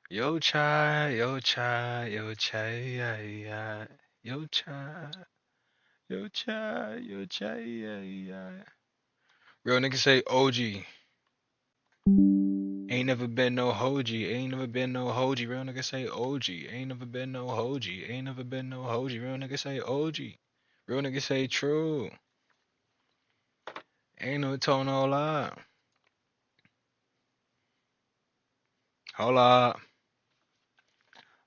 Yo chai, yo chai, yo chai, yeah, yeah. Yo chai, yo chai, yo chai, yeah, yeah. Real nigga say OG. Ain't never been no Hoji. Ain't never been no Hoji. Real nigga say OG. Ain't never been no Hoji. Ain't never been no Hoji. Real nigga say OG. Real nigga say true. Ain't no told no lie. Hold up.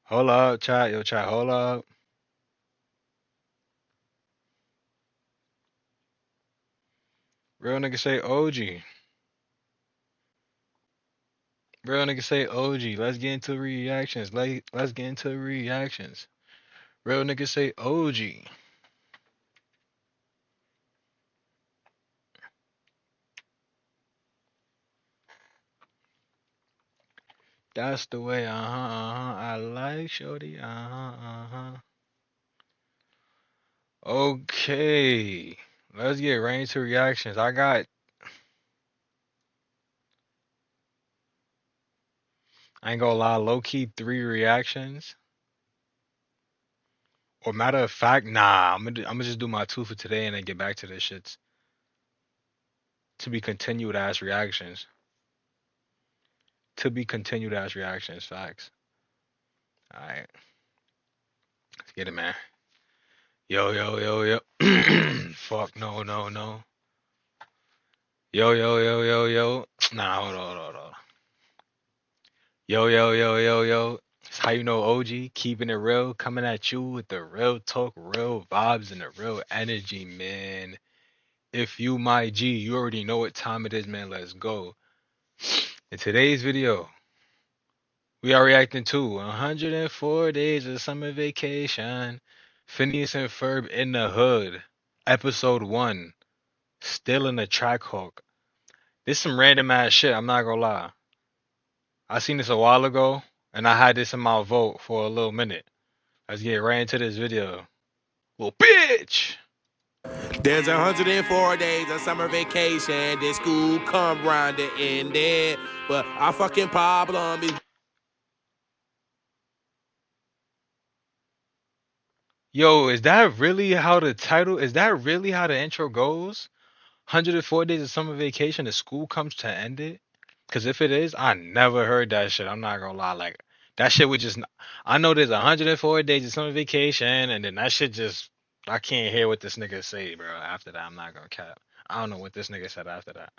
Hold up, chat. Yo, chat. Hold up. Real nigga say OG. Real nigga say OG. Let's get into reactions. Let's get into reactions. Real nigga say OG. That's the way. I like shorty. Okay. Let's get right into reactions. I ain't gonna lie, low key 3 reactions. Or matter of fact, nah, I'm gonna just do my 2 for today and then get back to this shits. To be continued as reactions. To be continued as reactions, facts. Alright, let's get it, man. Yo, yo, yo, yo. Fuck, no, no, no. Yo, yo, yo, yo, yo. Nah, hold on. Yo, yo, yo, yo, yo. It's how you know OG, keeping it real, coming at you with the real talk, real vibes, and the real energy, man. If you my G, you already know what time it is, man. Let's go. In today's video, we are reacting to 104 Days of Summer Vacation. Phineas and Ferb in the Hood. Episode 1. Still in the track hawk. This some random ass shit, I'm not gonna lie. I seen this a while ago, and I had this in my vote for a little minute. Let's get right into this video. Little bitch! There's 104 days of summer vacation. This school come round to end it. But our fucking problem is... Yo, is that really how the title, is that really how the intro goes? 104 Days of Summer Vacation, the school comes to end it? Because if it is, I never heard that shit. I'm not gonna lie. Like, that shit would just, I know there's 104 days of summer vacation, and then that shit just, I can't hear what this nigga say, bro. After that, I'm not gonna cap. I don't know what this nigga said after that.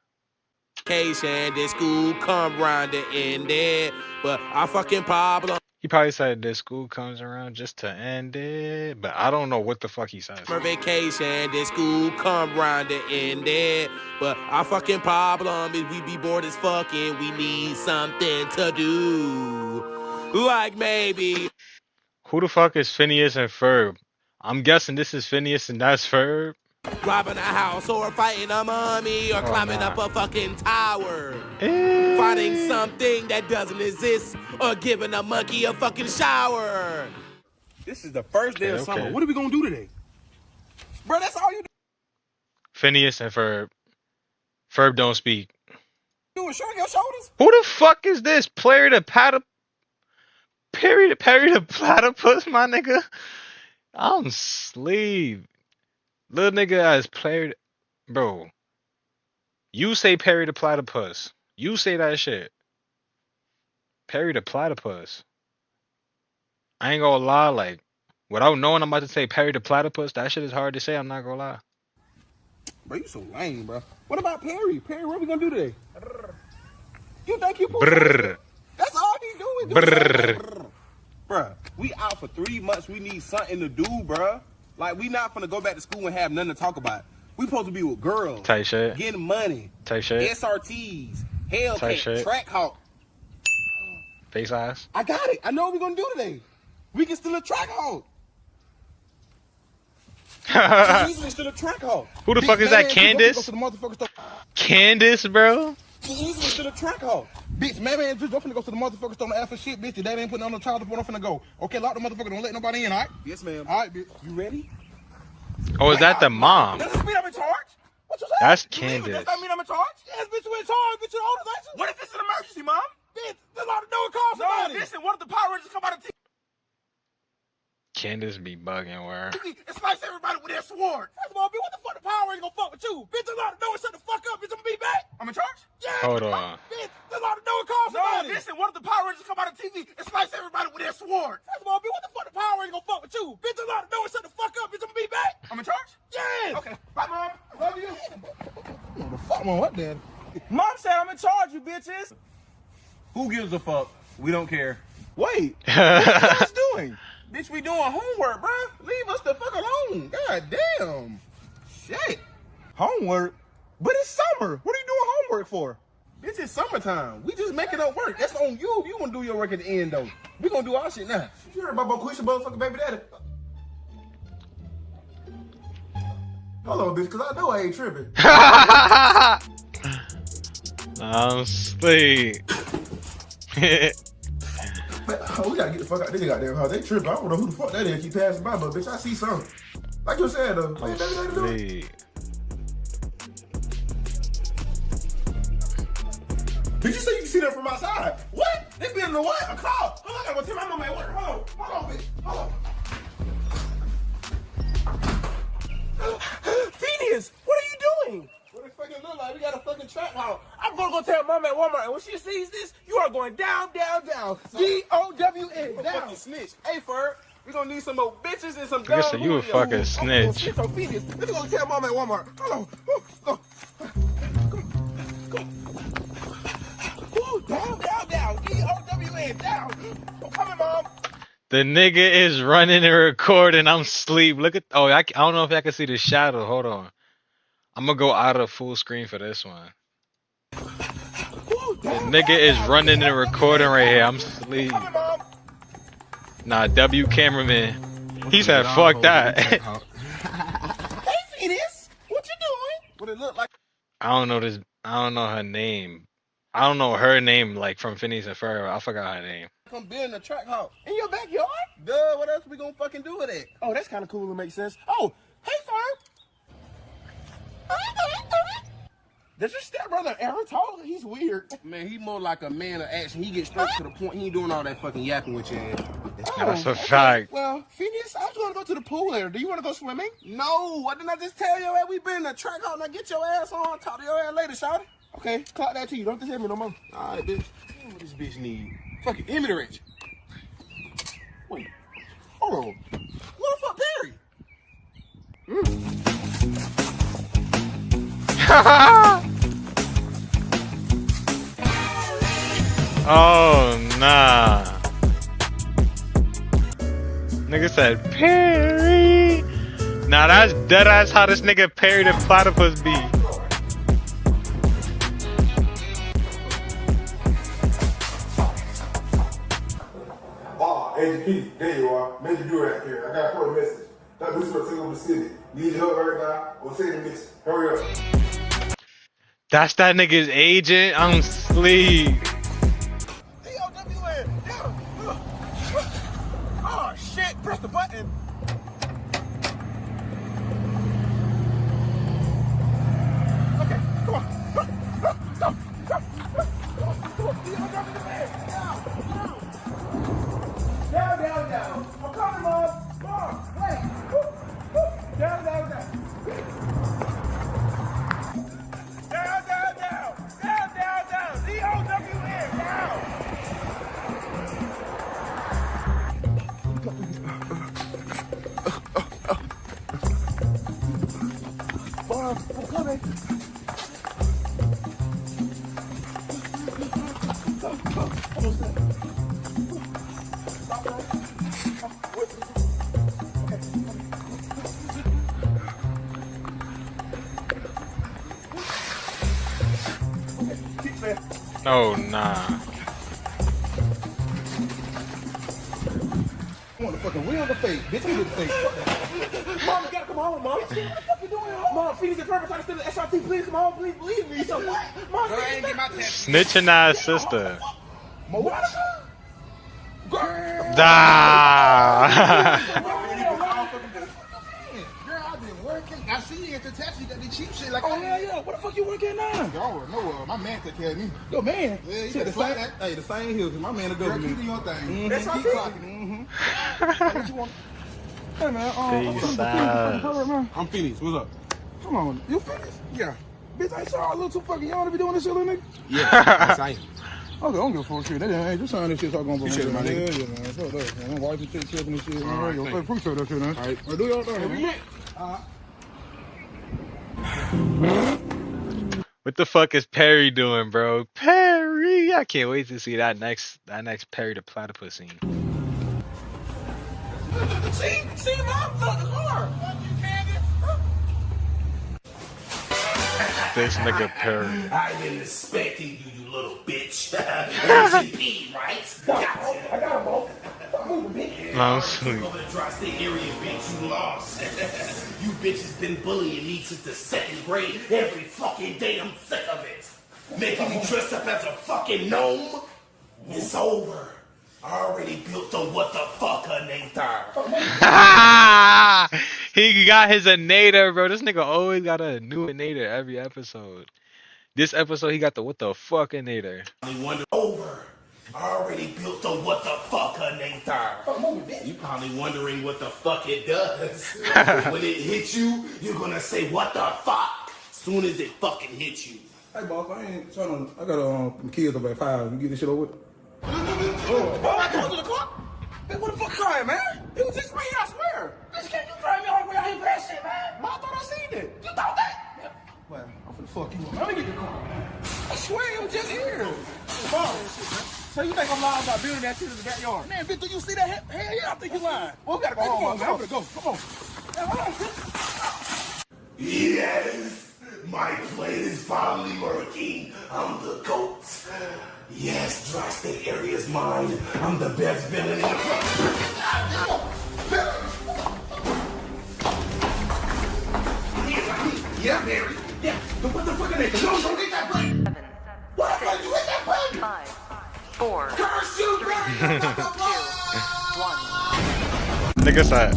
Vacation, this school come round to end it. But our fucking problem... He probably said this school comes around just to end it, but I don't know what the fuck he says. Summer vacation, this school come round to end it. But our fucking problem is we be bored as fuck and we need something to do. Like maybe... Who the fuck is Phineas and Ferb? I'm guessing this is Phineas and that's Ferb. robbing a house or fighting a mummy or climbing up a fucking tower. Eh. Finding something that doesn't exist or giving a monkey a fucking shower. This is the first day of summer. What are we gonna do today? Bro, that's all you Phineas and Ferb. Ferb don't speak. do is shrug your shoulders. Who the fuck is this? Perry the Platypus, my nigga? I'm sleep. Little nigga as Perry, bro. You say Perry the Platypus. You say that shit. Perry the Platypus. I ain't gonna lie, like, without knowing I'm about to say Perry the Platypus, that shit is hard to say, I'm not gonna lie. Bro, you so lame, bro. What about Perry? Perry, what we gonna do today? You think you Brrr. That's all he doing. Brrr. Bro, we out for 3 months. We need something to do, bro. Like, we not finna go back to school and have nothing to talk about. We supposed to be with girls. Type shit. Getting money. Type shit. SRTs. Hellcat. Type shit. Track Hawk. Face ass. I got it. I know what we gonna do today. We can steal a Track Hawk. Easily steal a Track Hawk. Who the fuck is that, Candace? Candace, bro? Easily steal a Track Hawk. Bitch, man, just don't finna go to the motherfucker store and ask for shit, bitch. Your dad ain't putting on no child support, I'm finna go. Okay, lock the motherfucker, don't let nobody in, alright? Yes, ma'am. Alright, bitch. You ready? Oh, is that the mom? Does this mean I'm in charge? What you say? That's You leaving? Candace. Does that mean I'm in charge? Yes, bitch, you in charge. Bitch, you the oldest, ain't you? What if this is an emergency, mom? Bitch, there's a lot of no call somebody. No, listen, what if Candace be bugging where. It slice everybody with that sword. First of all, bitch, what the fuck the Power Rangers gonna fuck with you? Bitch, the Lord of Noah, shut the fuck up. Bitch, I'm gonna be back. I'm in charge? Yeah. Hold on. Bitch, the Lord of Noah calls somebody. No, listen, one of the Power Rangers come out of TV and slice everybody with that sword. First of all, bitch, what the fuck the Power Rangers gonna fuck with you? Bitch, the Lord of Noah, shut the fuck up. Bitch, I'm gonna be back. I'm in charge? Yeah. Okay. Bye, Mom. Love you. What the fuck, Mom? What, Dad? Mom said I'm in charge, you bitches. Who gives a fuck? We don't care. Wait, what are you guys doing? Bitch, we doing homework, bro. Leave us the fuck alone. God damn. Shit. Homework? But it's summer. What are you doing homework for? Bitch, it's summertime. We just making up work. That's on you. You gonna do your work at the end, though. We gonna do our shit now. You heard about Boquisha motherfucking baby daddy? Hold on, bitch, because I know I ain't tripping. I'm asleep. Oh, we gotta get the fuck out of this goddamn house. They tripping. I don't know who the fuck that is. Keep passing by, but bitch, I see something. Like you said, though. I'm asleep. Did you say you can see that from outside? What? They been in the what? A car? Hold on, I gotta go tell my mama at work. Hold on, bitch. Hold on. Phineas, what are you doing? What it fucking look like? We got a fucking trap house. I'm gonna go tell Mom at Walmart, and when she sees this, you are going down, down, down. D-O-W-N, down. Fucking snitch. Hey, Ferg, we gonna need some more bitches and some I guess dumb you a fucking snitch. So Phineas, let's go tell Mom at Walmart. Hold on. Go. Down. D-O-W-N, down. I'm coming, Mom. The nigga is running and recording. I'm asleep. Look at. Oh, I don't know if I can see the shadow. Hold on. I'm gonna go out of full screen for this one. The nigga is running and recording right here. I'm asleep. Nah, W cameraman. He said, "Fuck that." Hey, Phineas, what you doing? What it look like? I don't know this. I don't know her name. I don't know her name like from Phineas and Ferb. I forgot her name. Come building a track house in your backyard. Duh, what else we gonna fucking do with it? Oh, that's kind of cool. It makes sense. Oh, hey, Ferb. Does your stepbrother ever talk? He's weird. Man, he more like a man of action. He gets straight to the point. He ain't doing all that fucking yapping with your ass. That's a fact. Well, Phineas, I was gonna go to the pool later. Do you want to go swimming? No, why didn't I just tell your ass we been in a track house? Now get your ass on. Talk to your ass later, shawty. Okay, clock that to you. Don't just hit me no more. All right, bitch. What this bitch need? Fucking give me the wrench. Wait, hold on. What the fuck, Perry? Oh nah. Nigga said Perry. Nah, that's dead ass how this nigga Perry the platypus be. Agent Keith, there you are. Major Durant here. I got a important message. That police are taking over the city. Need your help right now. We'll take the mission. Hurry up. That's that nigga's agent. I'm asleep. D-O-W-N. Oh, shit. Press the button. Okay, come on. Go. D-O-W-N. Down. I'm coming, Mom. Wait. Down. Down. D-O-W-N, down. Mom, I'm coming. Almost there. Stop that. Oh nah. I want the fucking wheel on the face. Bitch, I'm with the face. Mom, you gotta come home, Mom. What the fuck you doing home? Mom, Phineas and Ferb trying to steal the SRT. Please come home. Please believe me. So what? Mom, Girl, I ain't get my test. Snitching ass sister. What? Ah. Girl, I've been working. I see you at the taxi. Got the cheap shit like. Oh, yeah. What the fuck you working now? Y'all know my man take care of me. Yo, man. Yeah, he said the same. Hey, the same here, cause my man a government. Keep doing your thing. That's keep my clocking. What you want? Hey, man, Peace man. I'm Phoenix. What's up? Come on, you finished? Yeah. Bitch, I saw a little too fucking young to be doing this shit, little nigga. Yes, yes, I am. Okay, I don't give a fuck shit. Hey, just sign this shit so I can go. Appreciate it, my nigga. Yeah, man. Fuck that, man. I'm watching shit, tripping and shit. All right, Man. thank you. Appreciate that shit, man. All right. Hey, do your thing, man. What the fuck is Perry doing, bro? Perry! I can't wait to see that next Perry the Platypus scene. See, mom, look, the car. This nigga Perry. I've been expecting you, you little bitch. MGP, right? I got him, bro. Stop moving, bitch. I'm sweet. Over the tri-state area, bitch, you lost. You bitches been bullying me since the 2nd grade. Every fucking day, I'm sick of it. Making me dress up as a fucking gnome. It's over. I already built the what the fuckinator. He got his Anator, bro. This nigga always got a new Anator every episode. This episode, he got the what the fuckinator. Over. I already built the what the fuckinator. You probably wondering what the fuck it does. When it hits you, you're gonna say what the fuck. Soon as it fucking hits you. Hey, boss, I ain't trying to. I got kids up at 5. You get this shit over with? Oh, I told you the car. Man, what the fuck crying, man? It was just right here, I swear. Bitch, can't you drive me all the way out here for that shit, man? I thought I seen it. You thought that? Well, I'm finna fuck you up. Let me get the car. I swear it was just here. So you think I'm lying about building that shit in the backyard? Man, bitch, do you see that? Hell yeah, I think you lying. Well, we gotta go home, man. I'm gonna go. Come on. Yes, my plan is finally working. I'm the GOAT. Yes, tri-state area is mine. I'm the best villain in the Yeah, Mary. Yeah. But what the fuck are they? No, don't get that plane. 7, What the fuck? You hit that plane? 5, 4, Curse you, 3, 2, 1. Nigga said.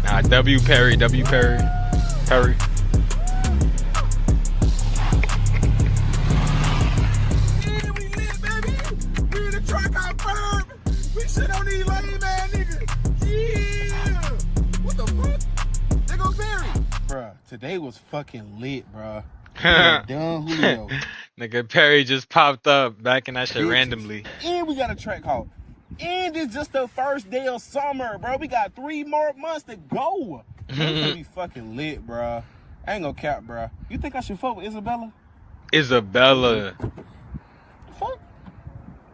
Nah, W Perry. Perry. Yeah, we lit, baby. We in the truck out firm. We shit on these lame man niggas. Yeah. What the fuck? They go Barry. Bruh, today was fucking lit, bruh. Done Julio. Nigga Perry just popped up back in that shit Bitches. randomly. And we got a track call. And it's just the first day of summer, bro. We got 3 more months to go. It's gonna be fucking lit, bro. I ain't gonna cap, bro. You think I should fuck with Isabella? Isabella. Fuck.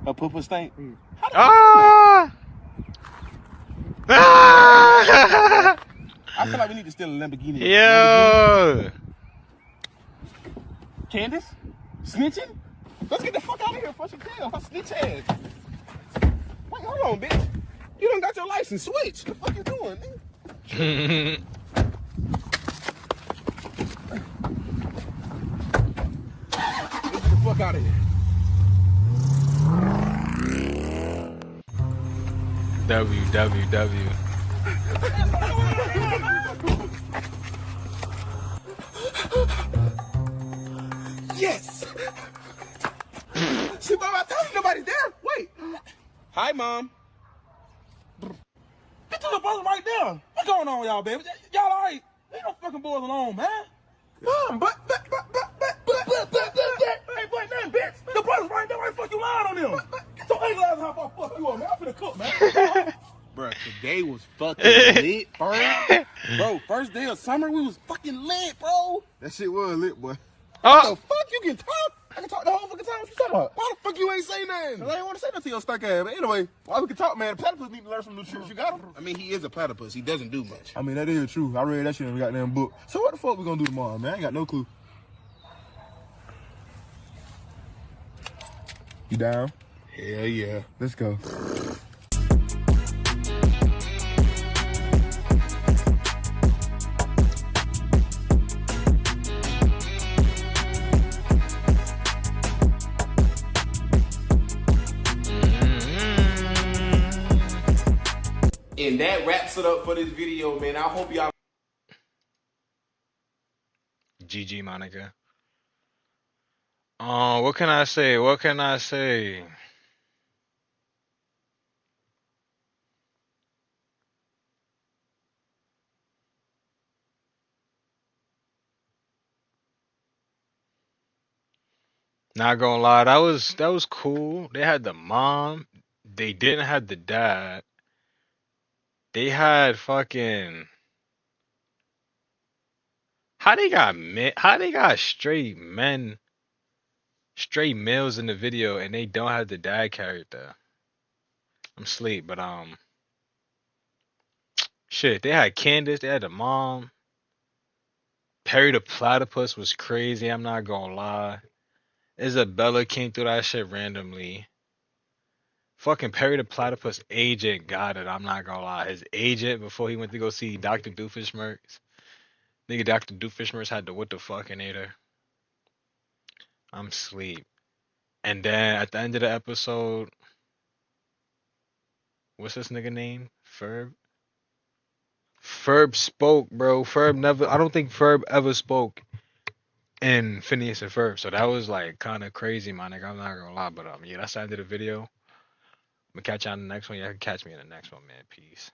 Her pooper stink. How the Ah! Ah! I feel like we need to steal a Lamborghini. Yo! Candace? Snitching? Let's get the fuck out of here, fucking tail. Her snitch ass. Wait, hold on, bitch. You done got your license. Switch. The fuck you doing, nigga? Let's get the fuck out of here. WWW. Yes! See, Mom, I told you nobody's there. Wait. Hi, Mom. Get to the brother right there. What's going on, y'all, baby? Y'all all right? Leave no fucking boys alone, man. Mom, but. Hey, boy, nothing, bitch. The brother's right there. Why the fuck you lying on them? So ugly ass how I fuck you up, man. I'm finna cook, man. Bro, today was fucking lit, bro. Bro, first day of summer, we was fucking lit, bro. That shit was lit, boy. What the fuck? You can talk? I can talk the whole fucking time. What you talking about? Why the fuck you ain't say nothing? 'Cause I ain't want to say nothing to your stuck ass. But anyway, why we can talk, man? The platypus need to learn some new shit. You got him? I mean, he is a platypus. He doesn't do much. I mean, that is true. I read that shit in the goddamn book. So what the fuck we gonna do tomorrow, man? I ain't got no clue. You down? Hell yeah. Let's go. And that wraps it up for this video, man. I hope y'all. GG, Monica. What can I say? Not gonna lie, that was cool. They had the mom. They didn't have the dad. They had fucking how they got straight men, straight males in the video, and they don't have the dad character. I'm asleep, but shit. They had Candace. They had the mom. Perry the platypus was crazy. I'm not gonna lie. Isabella came through that shit randomly. Fucking Perry the Platypus agent got it. I'm not gonna lie. His agent before he went to go see Dr. Doofenshmirtz. Nigga, Dr. Doofenshmirtz had the what the fuckinator. I'm sleep. And then at the end of the episode, what's this nigga name? Ferb? Ferb spoke, bro. Ferb never. I don't think Ferb ever spoke in Phineas and Ferb. So that was like kind of crazy, my nigga. I'm not gonna lie, but yeah, that's the end of the video. I'm gonna catch you on the next one. Yeah, can catch me in the next one, man. Peace.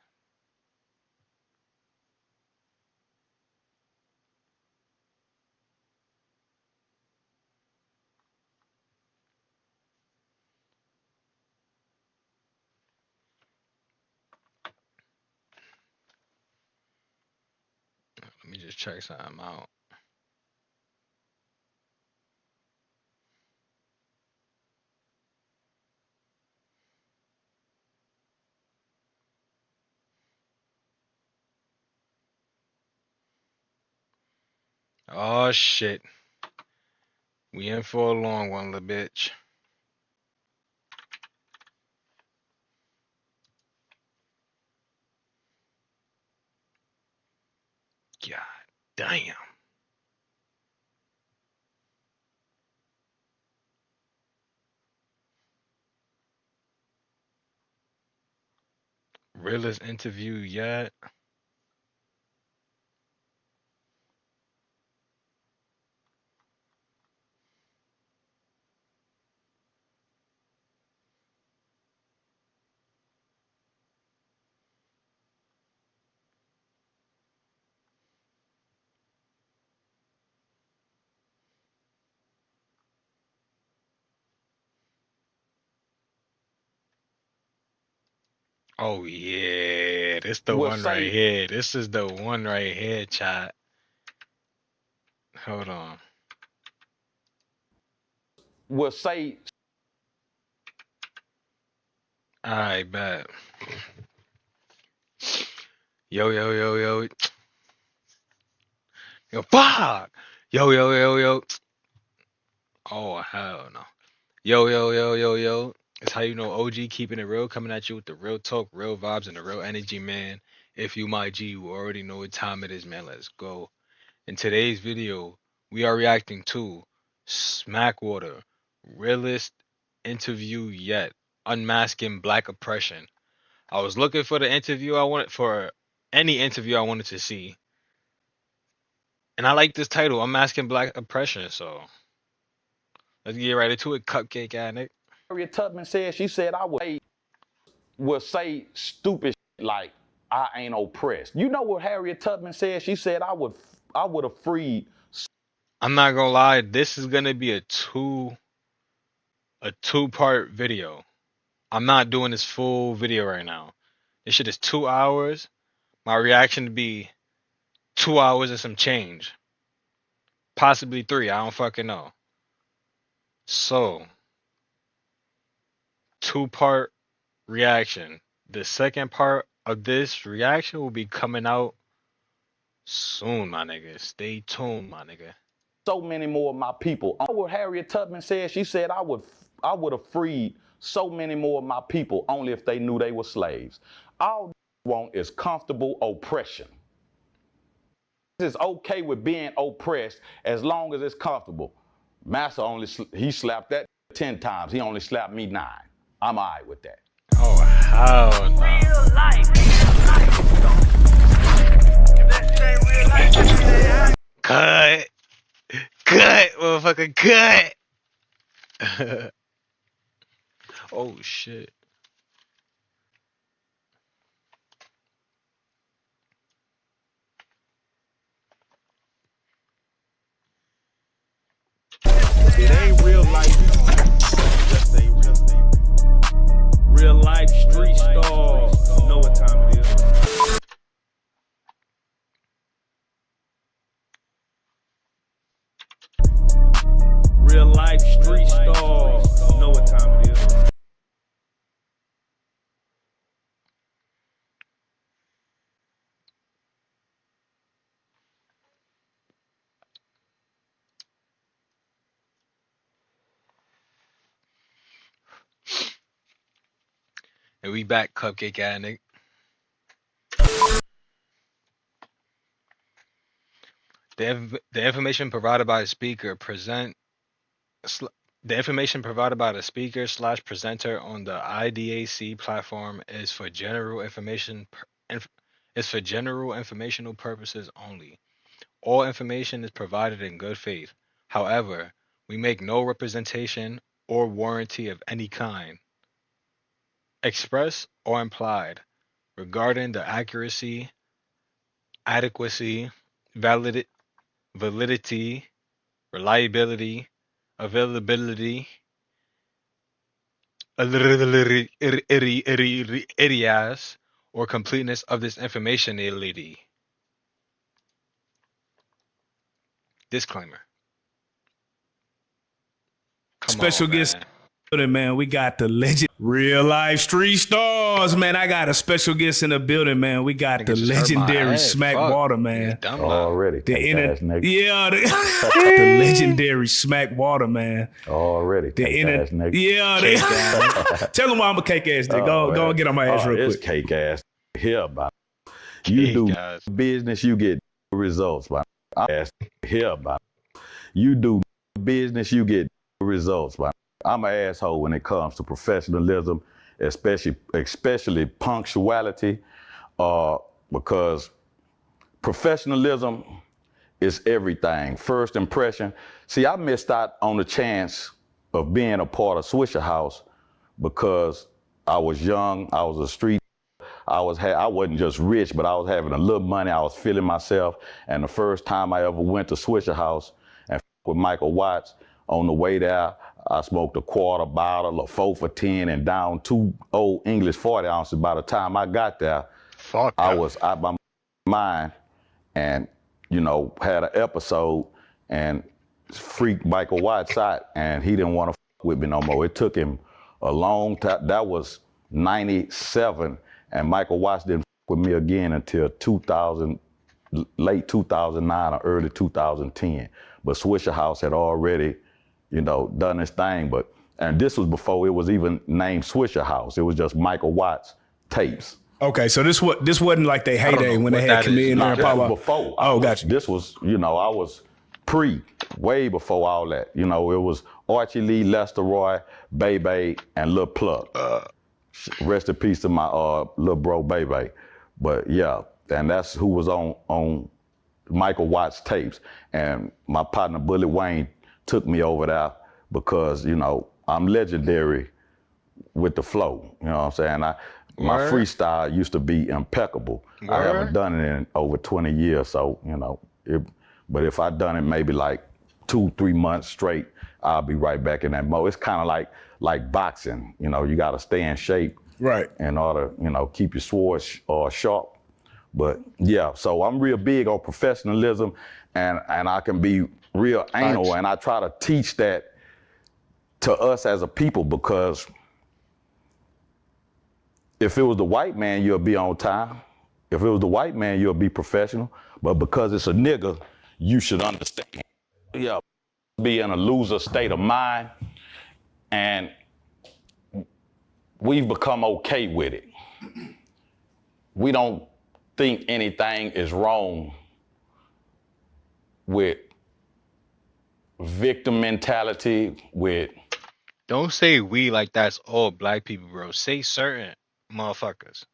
Let me just check something out. Oh shit. We in for a long one, little bitch. God damn. Realest interview yet. Oh yeah, this the will one right say here. This is the one right here, chat. Hold on. will say Alright, bet. Yo, yo, yo, yo. Yo, fuck! Yo, yo, yo, yo. Oh, hell no. Yo, yo, yo, yo, yo. It's how you know OG keeping it real, coming at you with the real talk, real vibes, and the real energy, man. If you my G, you already know what time it is, man. Let's go. In today's video, we are reacting to Smackwater, realest interview yet, unmasking black oppression. I was looking for the interview I wanted for any interview I wanted to see, and I like this title, Unmasking Black Oppression. So let's get right into it, cupcake addict. Harriet Tubman said, she said I would say stupid shit like I ain't oppressed. You know what Harriet Tubman said? She said I would have freed. I'm not gonna lie, this is gonna be a two-part video. I'm not doing this full video right now. This shit is 2 hours. My reaction to be 2 hours and some change. Possibly three. I don't fucking know. So, two-part reaction. The second part of this reaction will be coming out soon, my nigga. Stay tuned, my nigga. So many more of my people. You know what Harriet Tubman said? She said I would have freed so many more of my people only if they knew they were slaves. All they want is comfortable oppression. It's okay with being oppressed as long as it's comfortable. Massa he slapped that 10 times. He only slapped me 9. I'm all right with that. Oh, hell no. Real life. Cut. Cut, motherfucker, cut. Oh, shit. It ain't real life. Street stars. You know what time it is. And we back, cupcake ass nigga. The information provided by the speaker the information provided by the speaker slash presenter on the IDAC platform is for general informational purposes only. All information is provided in good faith. However, we make no representation or warranty of any kind, express or implied, regarding the accuracy, adequacy, validity, reliability, availability, areas, or completeness of this information. Disclaimer. Come Special on, guest, man. man. We got the legend, real life street stars, man. I got a special guest in the building, man. We got Nigga the just hurt my legendary head. Smack Fuck. Water, Nigga, man. dumb loud. Already. The Cake ass nigga. yeah, the legendary Smack Water, man. Already. The Cake ass nigga. yeah, Cake ass. tell them why I'm a cake ass nigga. Go get on my ass real it's quick. cake ass. Here about it. You Cake do ass. business, you get results. By I ask here about it. You do business, you get results. By I'm an asshole when it comes to professionalism, especially punctuality, because professionalism is everything. First impression. See, I missed out on the chance of being a part of Swisher House because I was young. I was a street. I wasn't just rich, but I was having a little money. I was feeling myself. And the first time I ever went to Swisher House and with Michael Watts, on the way there, I smoked a quarter bottle of 4 for 10 and down 2 old English 40 ounces. By the time I got there, Fuck. I was out my mind and, had an episode and freaked Michael Watts out and he didn't want to with me no more. It took him a long time. That was 97 and Michael Watts didn't with me again until late 2009 or early 2010. But Swisher House had already, done his thing. And this was before it was even named Swisher House. It was just Michael Watts tapes. Okay, so this wasn't like they heyday when they had come in there and pop up. Before. Gotcha. This was, I was way before all that. It was Archie Lee, Lester Roy, Bebe, and Lil Pluck. Rest in peace to my little bro Bebe. But yeah, and that's who was on Michael Watts tapes. And my partner Bullet Wayne took me over there because, I'm legendary with the flow. You know what I'm saying? My freestyle used to be impeccable. I haven't done it in over 20 years, so, but if I done it maybe like 2-3 months straight, I'll be right back in that mode. It's kind of like boxing. You got to stay in shape. Right. In order, keep your sword sharp. But yeah, so I'm real big on professionalism and I can be real anal and I try to teach that to us as a people because if it was the white man, you'll be on time. If it was the white man, you'll be professional. But because it's a nigga, you should understand. Yeah, be in a loser state of mind and we've become okay with it. We don't think anything is wrong with victim mentality, with... Don't say we like that's all black people, bro. Say certain motherfuckers.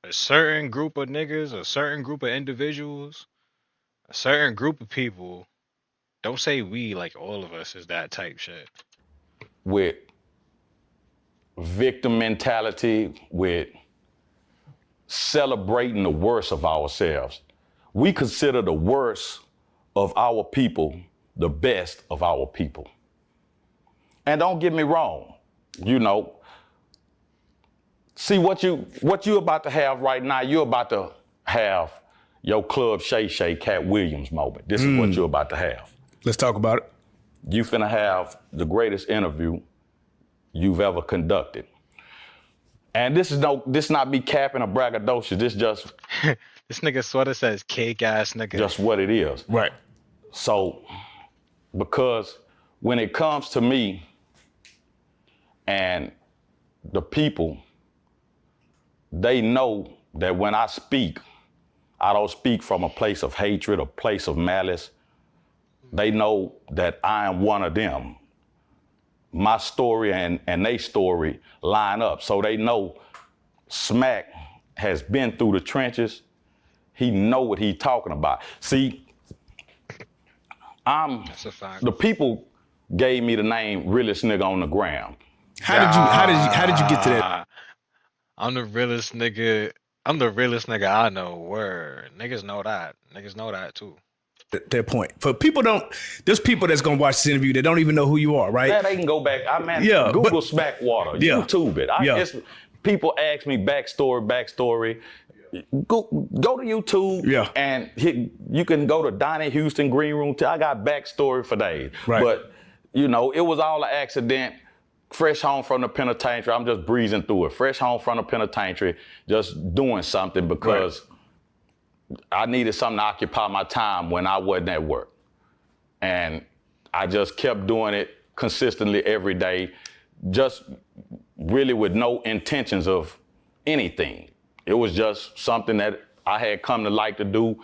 A certain group of niggas, a certain group of individuals, a certain group of people. Don't say we like all of us is that type shit. With victim mentality, with celebrating the worst of ourselves. We consider the worst of our people the best of our people. And don't get me wrong, see what you about to have right now, you're about to have your Club Shay Shay Cat Williams moment. This is what you're about to have. Let's talk about it. You finna have the greatest interview you've ever conducted. And this not me capping or braggadocious. This just This nigga sweater says cake ass nigga. just what it is. Right. So, because when it comes to me and the people, they know that when I speak, I don't speak from a place of hatred, a place of malice. They know that I am one of them. My story and their story line up. So they know Smack has been through the trenches. He know what he talking about. See, That's a fact. the people gave me the name realest nigga on the ground. How did you get to that? I'm the realest nigga. I'm the realest nigga I know. Word. Niggas know that. Niggas know that too. That point. For people there's people that's gonna watch this interview that don't even know who you are, right? Yeah, they can go back. Google Smackwater, YouTube it. It's, people ask me backstory. Go to YouTube and you can go to Donnie Houston Green Room. I got backstory for days. Right. But, it was all an accident. Fresh home from the penitentiary, I'm just breezing through it. Fresh home from the penitentiary, just doing something because I needed something to occupy my time when I wasn't at work. And I just kept doing it consistently every day, just really with no intentions of anything. It was just something that I had come to like to do,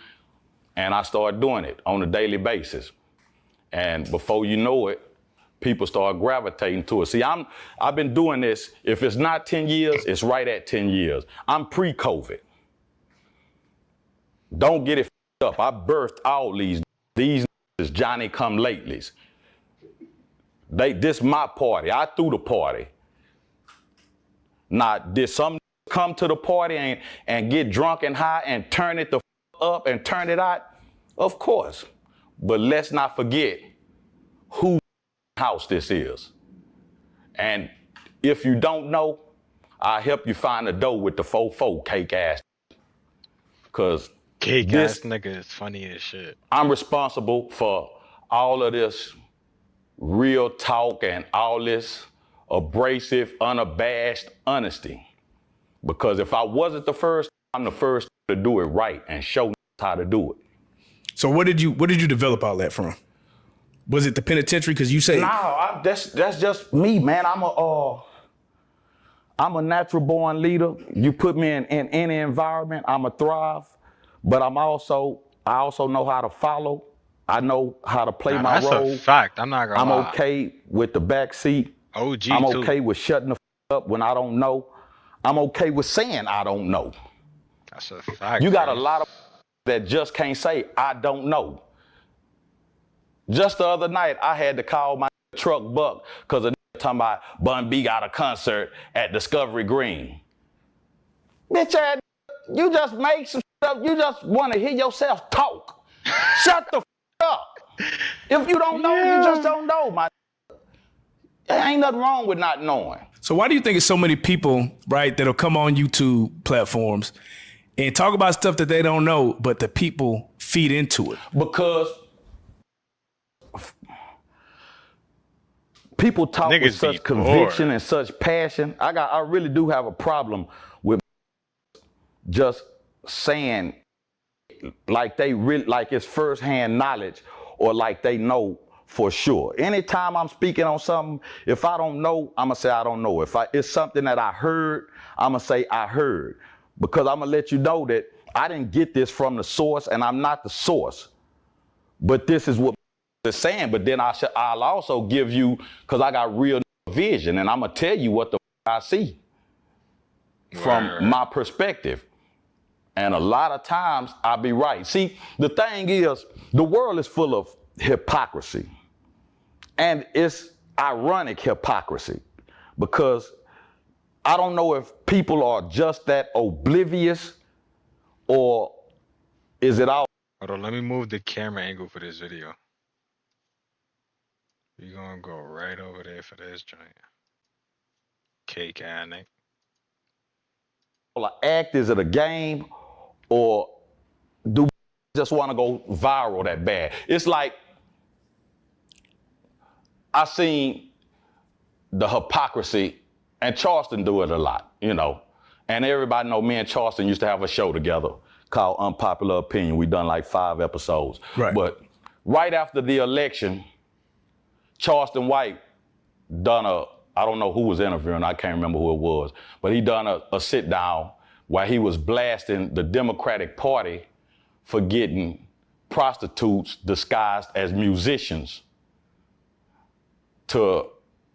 and I started doing it on a daily basis. And before you know it, people start gravitating to it. See, I've been doing this, if it's not 10 years, it's right at 10 years. I'm pre-COVID. Don't get it up. I birthed all these is Johnny come latelys. This my party. I threw the party. Now, did some come to the party and get drunk and high and turn it the up and turn it out? Of course. But let's not forget whose house this is. And if you don't know, I'll help you find the dough with the 4-4 cake ass. Cause Cake ass nigga is funny as shit. I'm responsible for all of this real talk and all this abrasive, unabashed honesty. Because if I wasn't the first, I'm the first to do it right and show how to do it. So what did you develop all that from? Was it the penitentiary? Because you say no, that's just me, man. I'm a natural born leader. You put me in any environment, I'ma thrive. But I also know how to follow. I know how to play my role. That's a fact. I'm not gonna lie. I'm okay with the back seat. OG I'm too. okay with shutting the up when I don't know. I'm okay with saying I don't know. That's a fact. You got a lot of that just can't say I don't know. Just the other night, I had to call my truck Buck because a talking about Bun B got a concert at Discovery Green. Bitch ass, you just make some stuff. You just want to hear yourself talk. Shut the up. If you don't know, you just don't know, my. There ain't nothing wrong with not knowing. So why do you think it's so many people, right, that'll come on YouTube platforms and talk about stuff that they don't know, but the people feed into it? Because people talk with such conviction and such passion. I really do have a problem with just saying like they really like it's firsthand knowledge or like they know for sure. Anytime I'm speaking on something, if I don't know, I'm gonna say I don't know. If it's something that I heard, I'm gonna say I heard, because I'm gonna let you know that I didn't get this from the source and I'm not the source. But this is what they're saying. But then I'll also give you, because I got real vision, and I'm gonna tell you what the I see from my perspective. And a lot of times I'll be right. See, the thing is, the world is full of hypocrisy. And it's ironic hypocrisy, because I don't know if people are just that oblivious, or is it all? Hold on, let me move the camera angle for this video. You're gonna go right over there for this joint. Cake ass nigga. Act, is it a game, or do we just want to go viral that bad? It's like I seen the hypocrisy, and Charleston do it a lot, you know. And everybody know me and Charleston used to have a show together called Unpopular Opinion. We done like 5 episodes. Right. But right after the election, Charleston White done I don't know who was interviewing, I can't remember who it was, but he done a sit down where he was blasting the Democratic Party for getting prostitutes disguised as musicians to,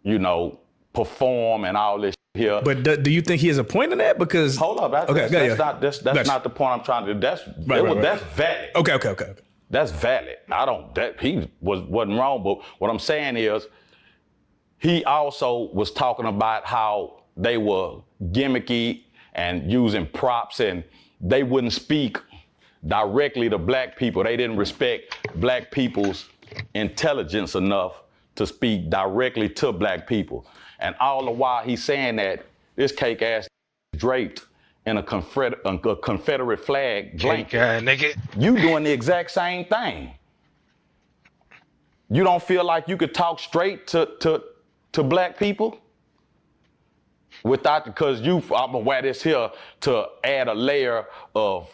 you know, perform and all this here. But do you think he has a point in that? Because hold up, that's not the point I'm trying to do. That's valid. Okay. That's valid. He wasn't wrong, but what I'm saying is he also was talking about how they were gimmicky and using props, and they wouldn't speak directly to black people. They didn't respect black people's intelligence enough to speak directly to black people. And all the while he's saying that, this cake ass draped in a Confederate flag blanket. Nigga. You doing the exact same thing. You don't feel like you could talk straight to black people? Because I'm gonna wear this here to add a layer of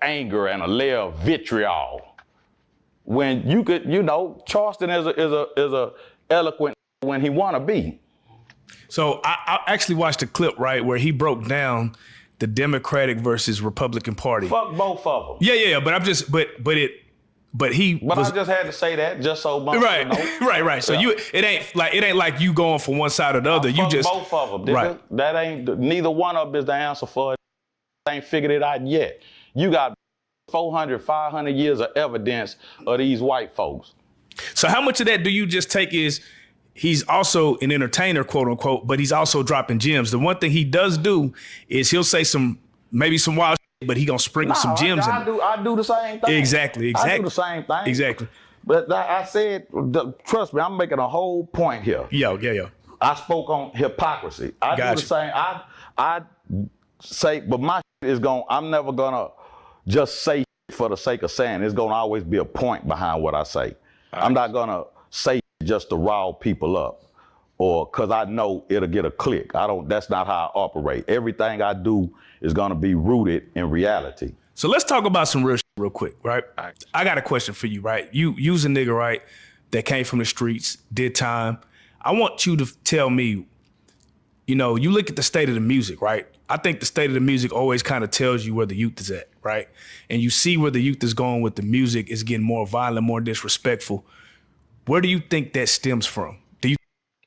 anger and a layer of vitriol. When you could, you know, Charleston is a eloquent when he wanna be. So I actually watched a clip, right, where he broke down the Democratic versus Republican Party. Fuck both of them. Yeah. But I'm just, but I just had to say that just so much. Right, you know. right. So yeah. it ain't like you going for one side or the other. You fuck just both of them. Right. That ain't neither one of them is the answer for it. Ain't figured it out yet. You got 400, 500 years of evidence of these white folks. So how much of that do you just take is he's also an entertainer, quote unquote, but he's also dropping gems. The one thing he does do is he'll say maybe some wild shit, but he gonna sprinkle some gems in it. I do the same thing. Exactly. I do the same thing. Exactly. But I said, trust me, I'm making a whole point here. Yo. I spoke on hypocrisy. I do the same. I say, but my shit is I'm never gonna just say for the sake of saying. It's gonna always be a point behind what I say. I'm not gonna say just to rile people up or because I know it'll get a click. That's not how I operate. Everything I do is gonna be rooted in reality. So let's talk about some real shit real quick, right? I got a question for you, right? You's a nigga, right, that came from the streets, did time. I want you to tell me, you know, you look at the state of the music, right? I think the state of the music always kind of tells you where the youth is at, right? And you see where the youth is going with the music. It's getting more violent, more disrespectful. Where do you think that stems from? Do you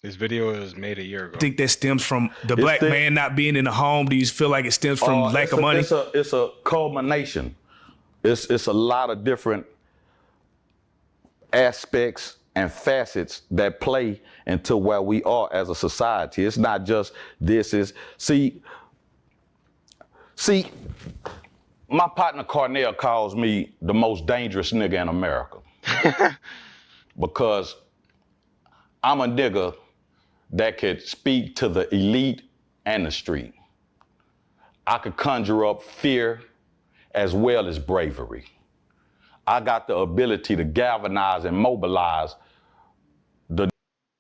This video was made a year ago. think that stems from the black man not being in the home? Do you feel like it stems from lack of money? It's a culmination. It's a lot of different aspects and facets that play into where we are as a society. It's not just see, my partner Cornell calls me the most dangerous nigga in America. Because I'm a nigga that could speak to the elite and the street. I could conjure up fear as well as bravery. I got the ability to galvanize and mobilize the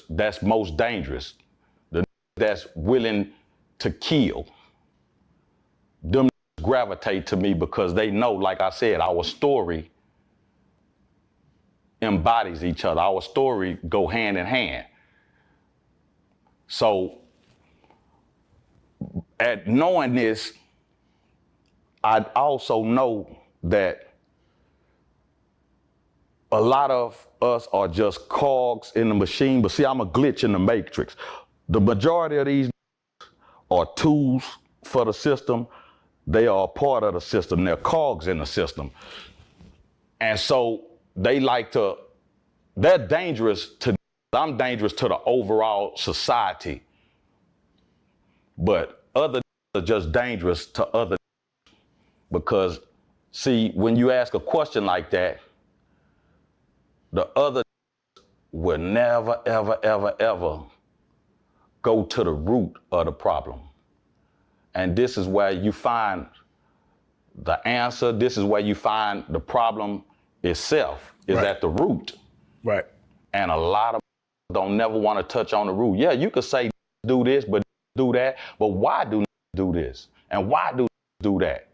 that's most dangerous, the that's willing to kill. Them gravitate to me because they know, like I said, our story embodies each other. Our story go hand in hand. So at knowing this, I also know that a lot of us are just cogs in the machine, but see, I'm a glitch in the matrix. The majority of these are tools for the system. They are a part of the system. They're cogs in the system. And so they're dangerous I'm dangerous to the overall society. But other are just dangerous to other because, see, when you ask a question like that, the other will never, ever, ever, ever go to the root of the problem. And this is where you find the answer. This is where you find the problem itself is at the root. Right. And a lot of don't never want to touch on the root. Yeah, you could say do this, but do that. But why do this? And why do that?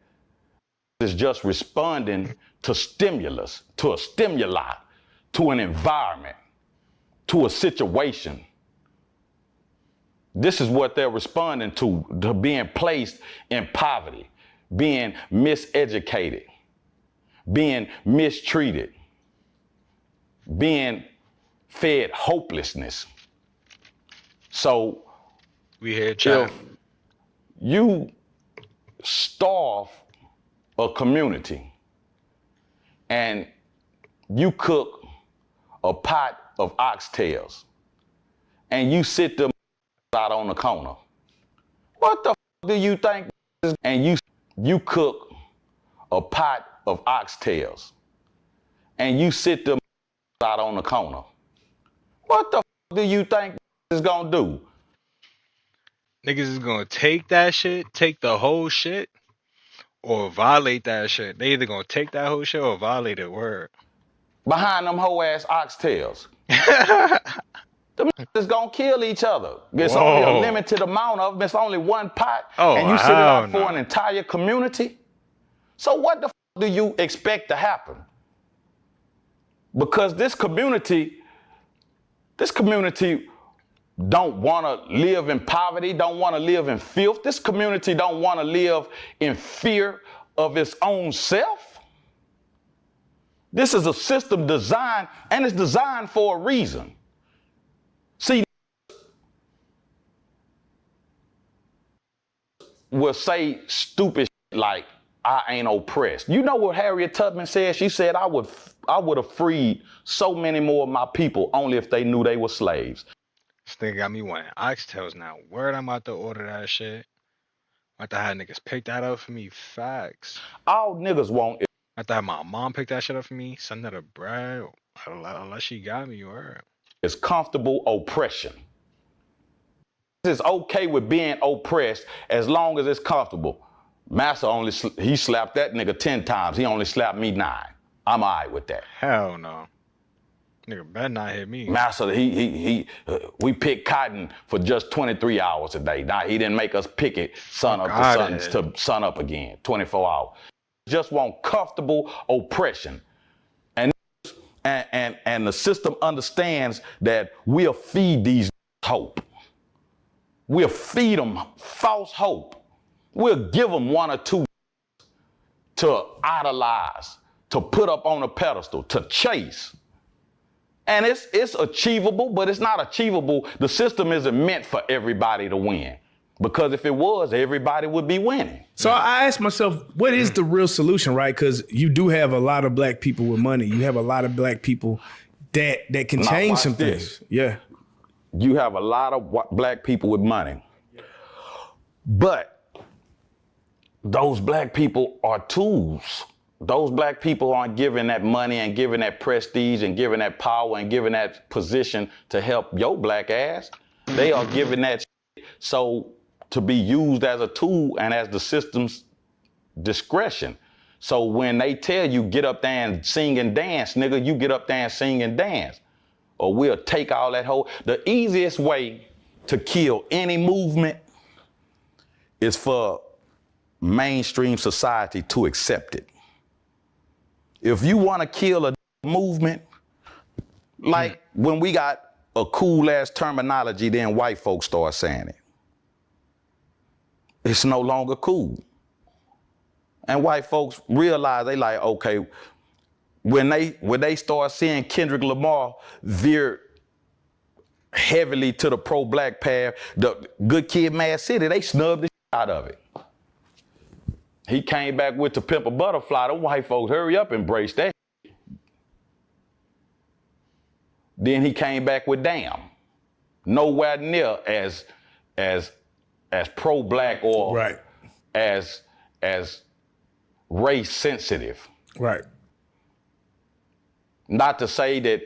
It's just responding to stimulus, to a stimuli, to an environment, to a situation. This is what they're responding to being placed in poverty, being miseducated, being mistreated, being fed hopelessness. So we here, Chad. If you starve a community and you cook a pot of oxtails and you sit them out on the corner, what the do you think? And you cook a pot of oxtails and you sit them out on the corner, what the do you think is gonna do? Niggas is gonna take that shit, take the whole shit, or violate that shit. They either gonna take that whole shit or violate it. Word. Behind them hoe ass oxtails. Them is gonna kill each other. It's only a limited amount of them. It's only one pot, and you sit it out for an entire community. So what the do you expect to happen? Because this community don't want to live in poverty, don't want to live in filth. This community don't want to live in fear of its own self. This is a system designed, and it's designed for a reason. See, will say stupid shit like, I ain't oppressed. You know what Harriet Tubman said? She said, I would have freed so many more of my people only if they knew they were slaves. This thing got me wanting oxtails now. Word, I'm about to order that shit. I'm about to have niggas pick that up for me. Facts. All niggas want is I have to have my mom pick that shit up for me. Send her the bread. Unless she got me, word. It's comfortable oppression. It's okay with being oppressed as long as it's comfortable. Master he slapped that nigga 10 times. He only slapped me 9. I'm all right with that. Hell no. Nigga better not hit me. Master, we picked cotton for just 23 hours a day. Now, he didn't make us pick it sun up to sun up again, 24 hours. Just want comfortable oppression. And the system understands that we'll feed these hope. We'll feed them false hope. We'll give them 1 or 2 to idolize, to put up on a pedestal, to chase. And it's achievable, but it's not achievable. The system isn't meant for everybody to win. Because if it was, everybody would be winning. So I asked myself, what is the real solution, right? Because you do have a lot of black people with money. You have a lot of black people that can change some things. Yeah. You have a lot of black people with money. But those black people are tools. Those black people aren't given that money and given that prestige and given that power and given that position to help your black ass. They are given that so to be used as a tool and as the system's discretion. So when they tell you get up there and sing and dance, nigga, you get up there and sing and dance. Or we'll take all that whole. The easiest way to kill any movement is for mainstream society to accept it. If you want to kill a movement, like when we got a cool ass terminology, then white folks start saying it. It's no longer cool. And white folks realize they like, okay, when they start seeing Kendrick Lamar veer heavily to the pro-black path, the Good Kid, Mad City, they snubbed the shit out of it. He came back with To Pimp a Butterfly. The white folks, hurry up, embrace that. Then he came back with Damn. Nowhere near as pro-black or right. as race sensitive. Right. Not to say that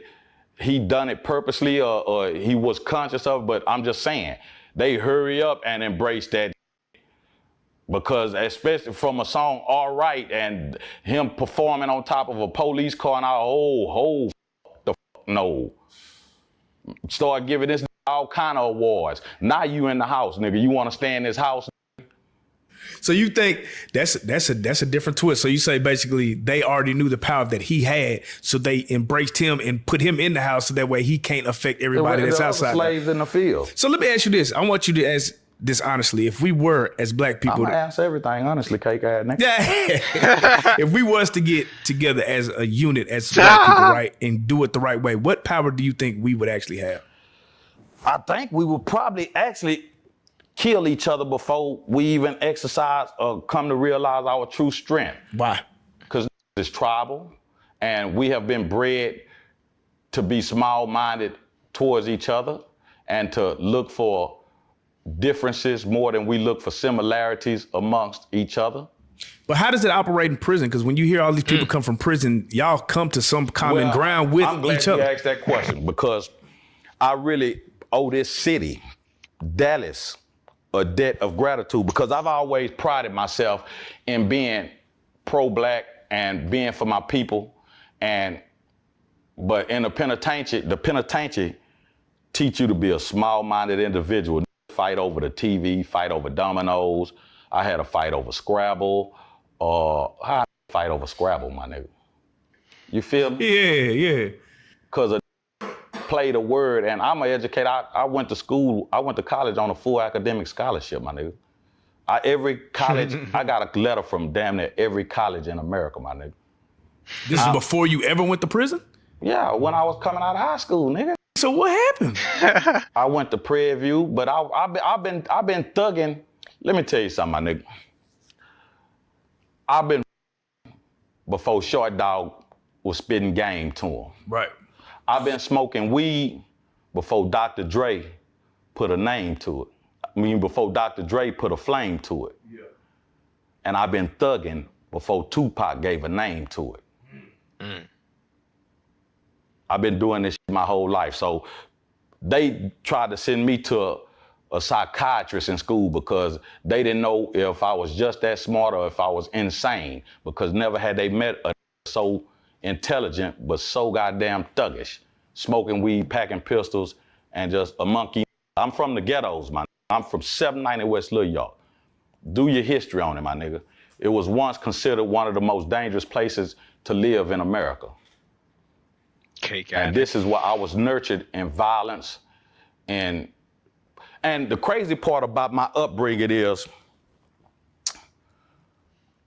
he done it purposely or he was conscious of, but I'm just saying they hurry up and embrace that. Because especially from a song All Right and him performing on top of a police car and no. Start giving this all kind of awards. Now you in the house, nigga. You want to stay in this house? So you think that's a different twist. So you say basically they already knew the power that he had, so they embraced him and put him in the house so that way he can't affect everybody that's outside. Slaves in the field. So let me ask you this. I want you to ask this honestly. If we were as black people, I'm gonna answer everything honestly, cake ass nigga. Yeah. If we was to get together as a unit, as black people, right, and do it the right way, what power do you think we would actually have? I think we would probably actually kill each other before we even exercise or come to realize our true strength. Why? Because it's tribal, and we have been bred to be small-minded towards each other and to look for differences more than we look for similarities amongst each other. But how does it operate in prison? Because when you hear all these people come from prison, y'all come to some common ground with I'm glad each other. you asked that question, because I really owe this city, Dallas, a debt of gratitude, because I've always prided myself in being pro-black and being for my people. But in the penitentiary teach you to be a small-minded individual. Fight over the TV, fight over dominoes. I had a fight over Scrabble. How I fight over Scrabble, my nigga? You feel me? Yeah. Because played a word, and I'm an educator. I went to school, I went to college on a full academic scholarship, my nigga. Every college, I got a letter from damn near every college in America, my nigga. This is before you ever went to prison? Yeah, when I was coming out of high school, nigga. So what happened? I went to Prairie View, but I've been thugging. Let me tell you something, my nigga. I've been before Short Dog was spitting game to him. Right. I've been smoking weed before Dr. Dre put a name to it. I mean, before Dr. Dre put a flame to it. Yeah. And I've been thugging before Tupac gave a name to it. Mm. I've been doing this my whole life. So they tried to send me to a psychiatrist in school because they didn't know if I was just that smart or if I was insane, because never had they met a so intelligent but so goddamn thuggish, smoking weed, packing pistols, and just a monkey. I'm from the ghettos, my nigga. I'm from 790 West Little York. Do your history on it, my nigga. It was once considered one of the most dangerous places to live in America. And this is where I was nurtured in violence. And the crazy part about my upbringing is,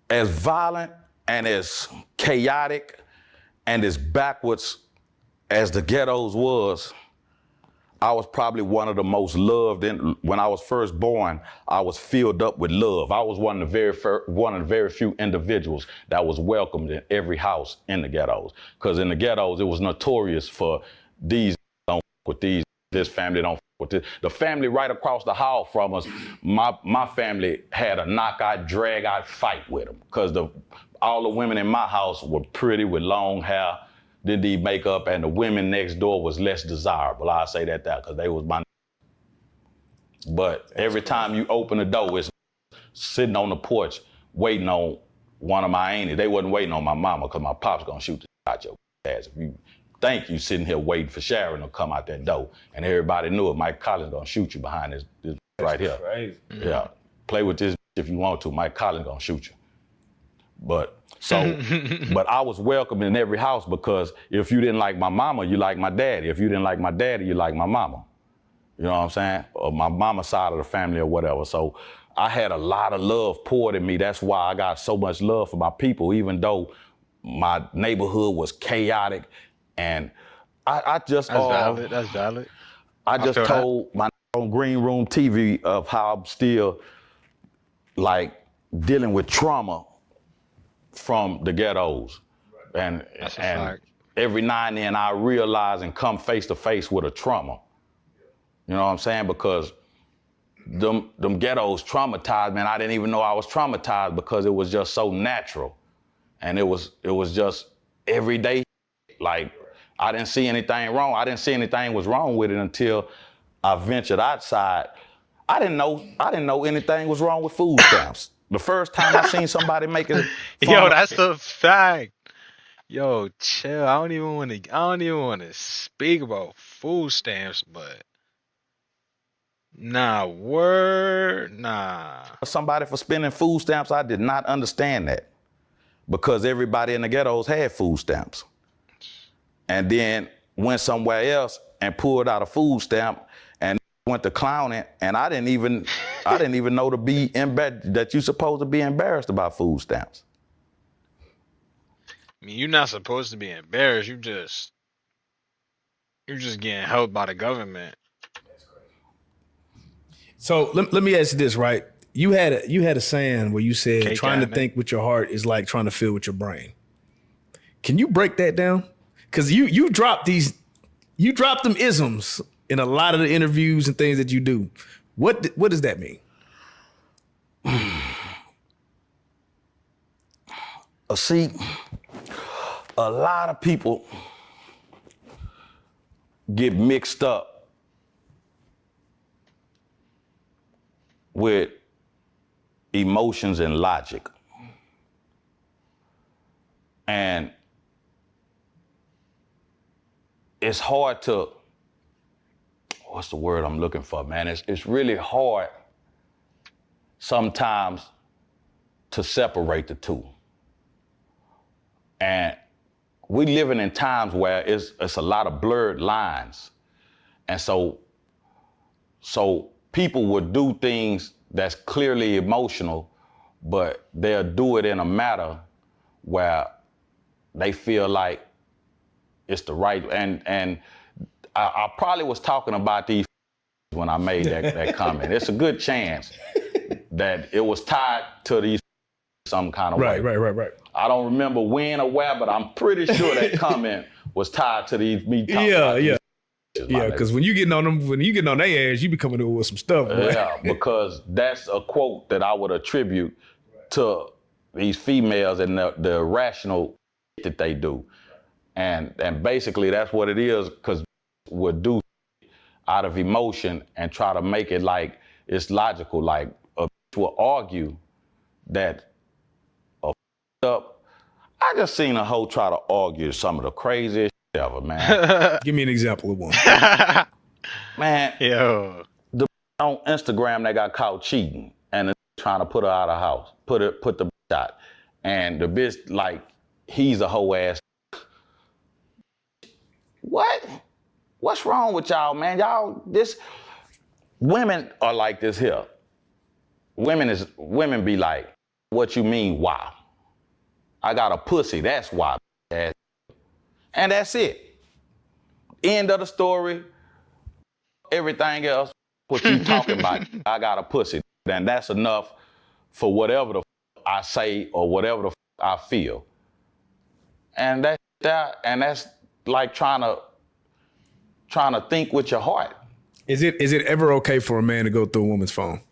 as violent and as chaotic and as backwards as the ghettos was, I was probably one of the most loved. When I was first born, I was filled up with love. I was one of the very few individuals that was welcomed in every house in the ghettos. Because in the ghettos, it was notorious for these don't with these, this family don't with this. The family right across the hall from us, my family had a knockout, drag out fight with them. Because all the women in my house were pretty with long hair, didn't need makeup, and the women next door was less desirable. I'll say that because they was my. But every time you open the door, it's sitting on the porch waiting on one of my aunties. They wasn't waiting on my mama because my pop's gonna shoot the shot your ass. If you think you sitting here waiting for Sharon to come out that door, and everybody knew it, Mike Collins gonna shoot you behind this right here. Crazy. Yeah, play with this if you want to. Mike Collins gonna shoot you. But I was welcome in every house, because if you didn't like my mama, you like my daddy. If you didn't like my daddy, you like my mama. You know what I'm saying? Or my mama's side of the family or whatever. So I had a lot of love poured in me. That's why I got so much love for my people, even though my neighborhood was chaotic. And I just... That's valid. I just told my on Green Room TV of how I'm still, like, dealing with trauma from the ghettos. And every now and then I realize and come face to face with a trauma. You know what I'm saying? Because them ghettos traumatized me, and I didn't even know I was traumatized because it was just so natural. And it was just everyday. Like, I didn't see anything wrong. I didn't see anything was wrong with it until I ventured outside. I didn't know anything was wrong with food stamps. The first time I seen somebody making Yo, that's the fact. Yo, chill. I don't even want to. I don't even want to speak about food stamps, but nah, word, nah. Somebody for spending food stamps, I did not understand that because everybody in the ghettos had food stamps. And then went somewhere else and pulled out a food stamp and went to clowning. And I didn't even know to be that you're supposed to be embarrassed about food stamps. I mean, you're not supposed to be embarrassed. You're just getting helped by the government. So let me ask you this, right? You had a saying where you said Cake trying to cabinet. think with your heart is like trying to feel with your brain. Can you break that down? Because you drop them isms in a lot of the interviews and things that you do. What does that mean? See, a lot of people get mixed up with emotions and logic. And it's hard to, what's the word I'm looking for, man? It's really hard sometimes to separate the two. And we living in times where it's a lot of blurred lines. And so people would do things that's clearly emotional, but they'll do it in a manner where they feel like it's the right, and I probably was talking about these when I made that comment. It's a good chance that it was tied to these some kind of way. Right. I don't remember when or where, but I'm pretty sure that comment was tied to me talking about these. Yeah, because when you getting on their ass, you be coming over with some stuff. Right? Yeah, because that's a quote that I would attribute to these females and the irrational that they do. And basically that's what it is, because would do out of emotion and try to make it like it's logical. Like a will argue that up. I just seen a hoe try to argue some of the craziest shit ever, man. Give me an example of one. Man, Yo. the on Instagram they got caught cheating and the trying to put her out of house, put the bitch out, and the bitch like he's a hoe ass. What? What's wrong with y'all, man? Women are like this here. Women be like, what you mean, why? I got a pussy, that's why. And that's it. End of the story. Everything else, what you talking about, I got a pussy. Then that's enough for whatever the I say or whatever the I feel. And that's like trying to think with your heart. Is it ever okay for a man to go through a woman's phone?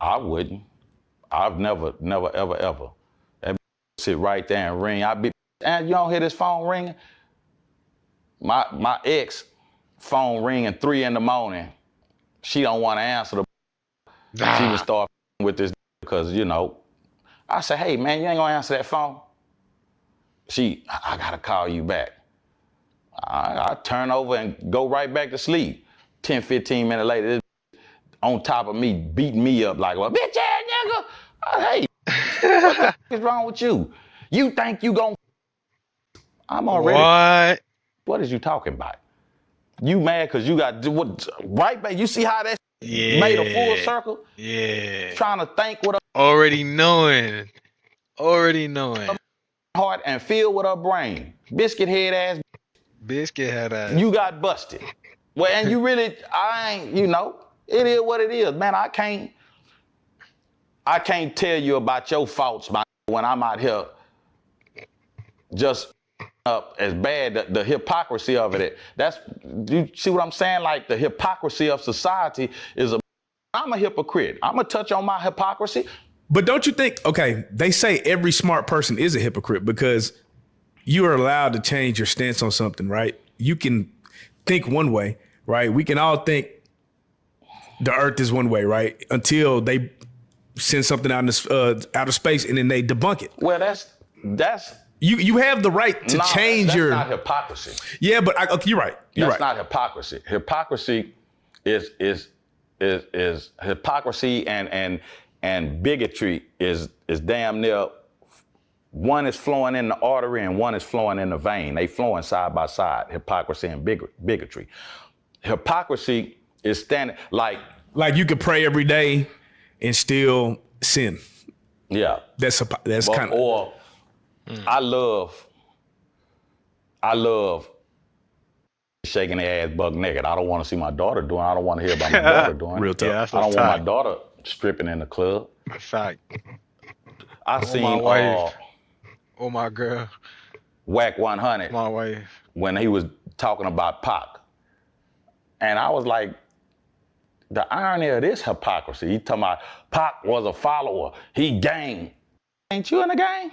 I wouldn't. I've never, ever. That sit right there and ring. And you don't hear this phone ringing? My ex phone ringing 3 a.m. She don't want to answer the. She would start with this because, I say, hey man, you ain't gonna answer that phone. I gotta call you back. I turn over and go right back to sleep. 10, 15 minutes later, this on top of me, beating me up like, well, bitch ass nigga. Hey, what the f is wrong with you? You think you gon' I'm already. What is you talking about? You mad because you got what right back? You see how that made a full circle? Yeah. Trying to think with her Already knowing. heart and feel with her brain. Biscuit head ass. Biscuit head ass. You got busted. Well, and you really, it is what it is, man. I can't tell you about your faults, man, when I'm out here just up as bad. The hypocrisy of it. You see what I'm saying? Like the hypocrisy of society is I'm a hypocrite. I'm gonna touch on my hypocrisy. But don't you think, okay, they say every smart person is a hypocrite because you are allowed to change your stance on something, right? You can think one way, right? We can all think the earth is one way, right? Until they send something out in outer space and then they debunk it. Well, that's You have the right to change that's your. not hypocrisy. Yeah, but okay, you're right. You're That's right. not hypocrisy. Hypocrisy is hypocrisy and bigotry is damn near. One is flowing in the artery and one is flowing in the vein. They flowing side by side. Hypocrisy and bigotry. Hypocrisy is standing like you could pray every day and still sin. Yeah. That's kind of. Or I love shaking their ass buck naked. I don't want to see my daughter doing. I don't want to hear about my daughter doing. Real talk. Yeah, I don't want my daughter stripping in the club. Fact. I seen my wife. Oh my girl. Whack 100 My wife. when he was talking about Pac. And I was like, the irony of this hypocrisy. He talking about Pac was a follower. He gang. Ain't you in the gang?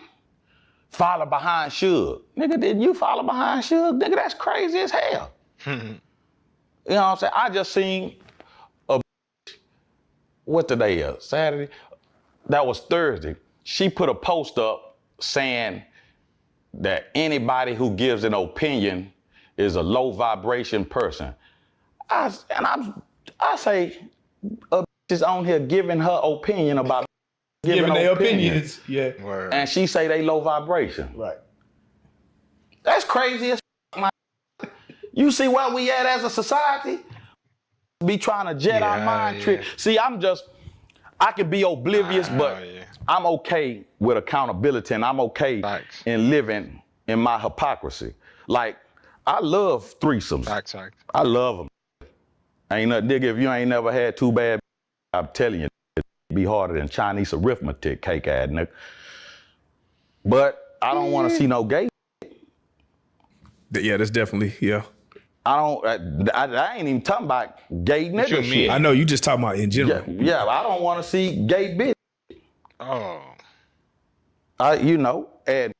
Follow behind Suge. Nigga, did you follow behind Suge? Nigga, that's crazy as hell. You know what I'm saying? I just seen a what today is? Saturday? That was Thursday. She put a post up saying that anybody who gives an opinion is a low vibration person. I say a bitch is on here giving her opinion about Giving their opinions. Yeah. Word. And she say they low vibration. Right. That's crazy as man. You see where we at as a society? Be trying to jet our mind trick. See, I can be oblivious, but I'm okay with accountability and I'm okay in living in my hypocrisy. Like, I love threesomes. Facts. I love them. Ain't nothing, nigga, if you ain't never had two bad, I'm telling you, it'd be harder than Chinese arithmetic, cake ass nigga. But I don't want to see no gay. Yeah, that's definitely, yeah. I ain't even talking about gay nigga shit. I know, you just talking about in general. Yeah, I don't want to see gay bitch. Oh. And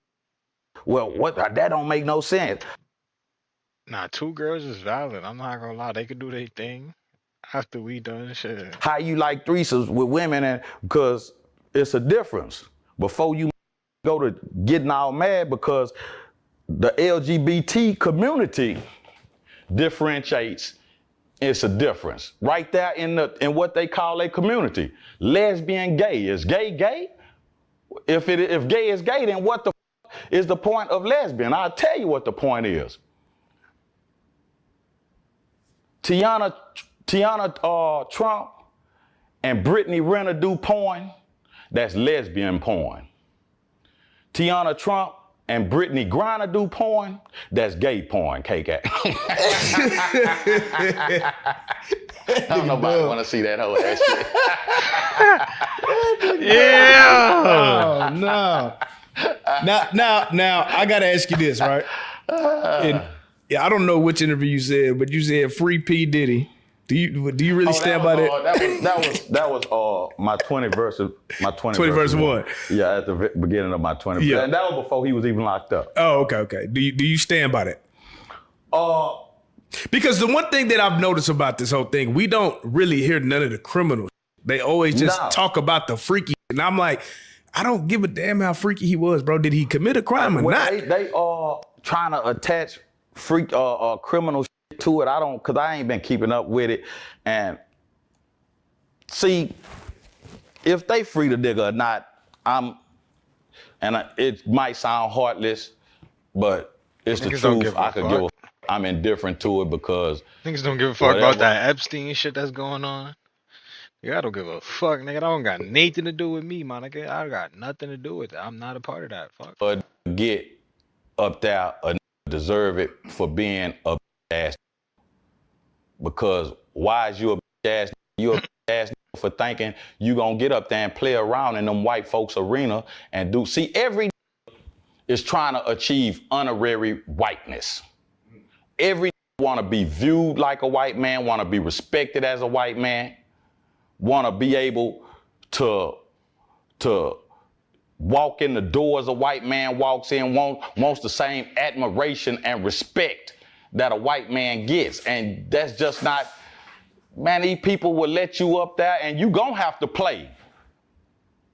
well, that don't make no sense. Nah, two girls is valid. I'm not gonna lie. They could do their thing after we done shit. How you like threesomes with women, and because it's a difference. Before you go to getting all mad because the LGBT community differentiates. It's a difference right there in what they call a community. Lesbian, gay. Is gay? If gay is gay, then what the is the point of lesbian? I'll tell you what the point is. Tiana Trump and Brittany Renner do porn. That's lesbian porn. Tiana Trump and Brittany Griner do porn. That's gay porn. KK. Don't nobody want to see that whole ass shit. Yeah. Oh no. Now I gotta ask you this, right? Yeah, I don't know which interview you said, but you said free P Diddy. Do you really stand by that? That was my 20 verse 20 verse 1. Yeah, at the beginning of my 20. Yeah. And that was before he was even locked up. Oh, okay. Do you stand by that? Because the one thing that I've noticed about this whole thing, we don't really hear none of the criminals. They always just talk about the freaky. And I'm like, I don't give a damn how freaky he was, bro. Did he commit a crime or not? They are trying to attach criminal shit to it. Because I ain't been keeping up with it. And see, if they free the nigga or not, it might sound heartless, but it's the truth. I'm indifferent to it because Niggas don't give a fuck about that Epstein shit that's going on. Yeah, I don't give a fuck, nigga. I don't got nothing to do with me, my nigga. I got nothing to do with it. I'm not a part of that. Fuck. But get up there or deserve it for being a ass. Because why is you a ass? You a ass for thinking you gonna get up there and play around in them white folks arena and do. See, every is trying to achieve honorary whiteness. Every want to be viewed like a white man, want to be respected as a white man, want to be able to walk in the doors a white man walks in, wants the same admiration and respect that a white man gets. And that's just not, man, these people will let you up there and you gonna have to play.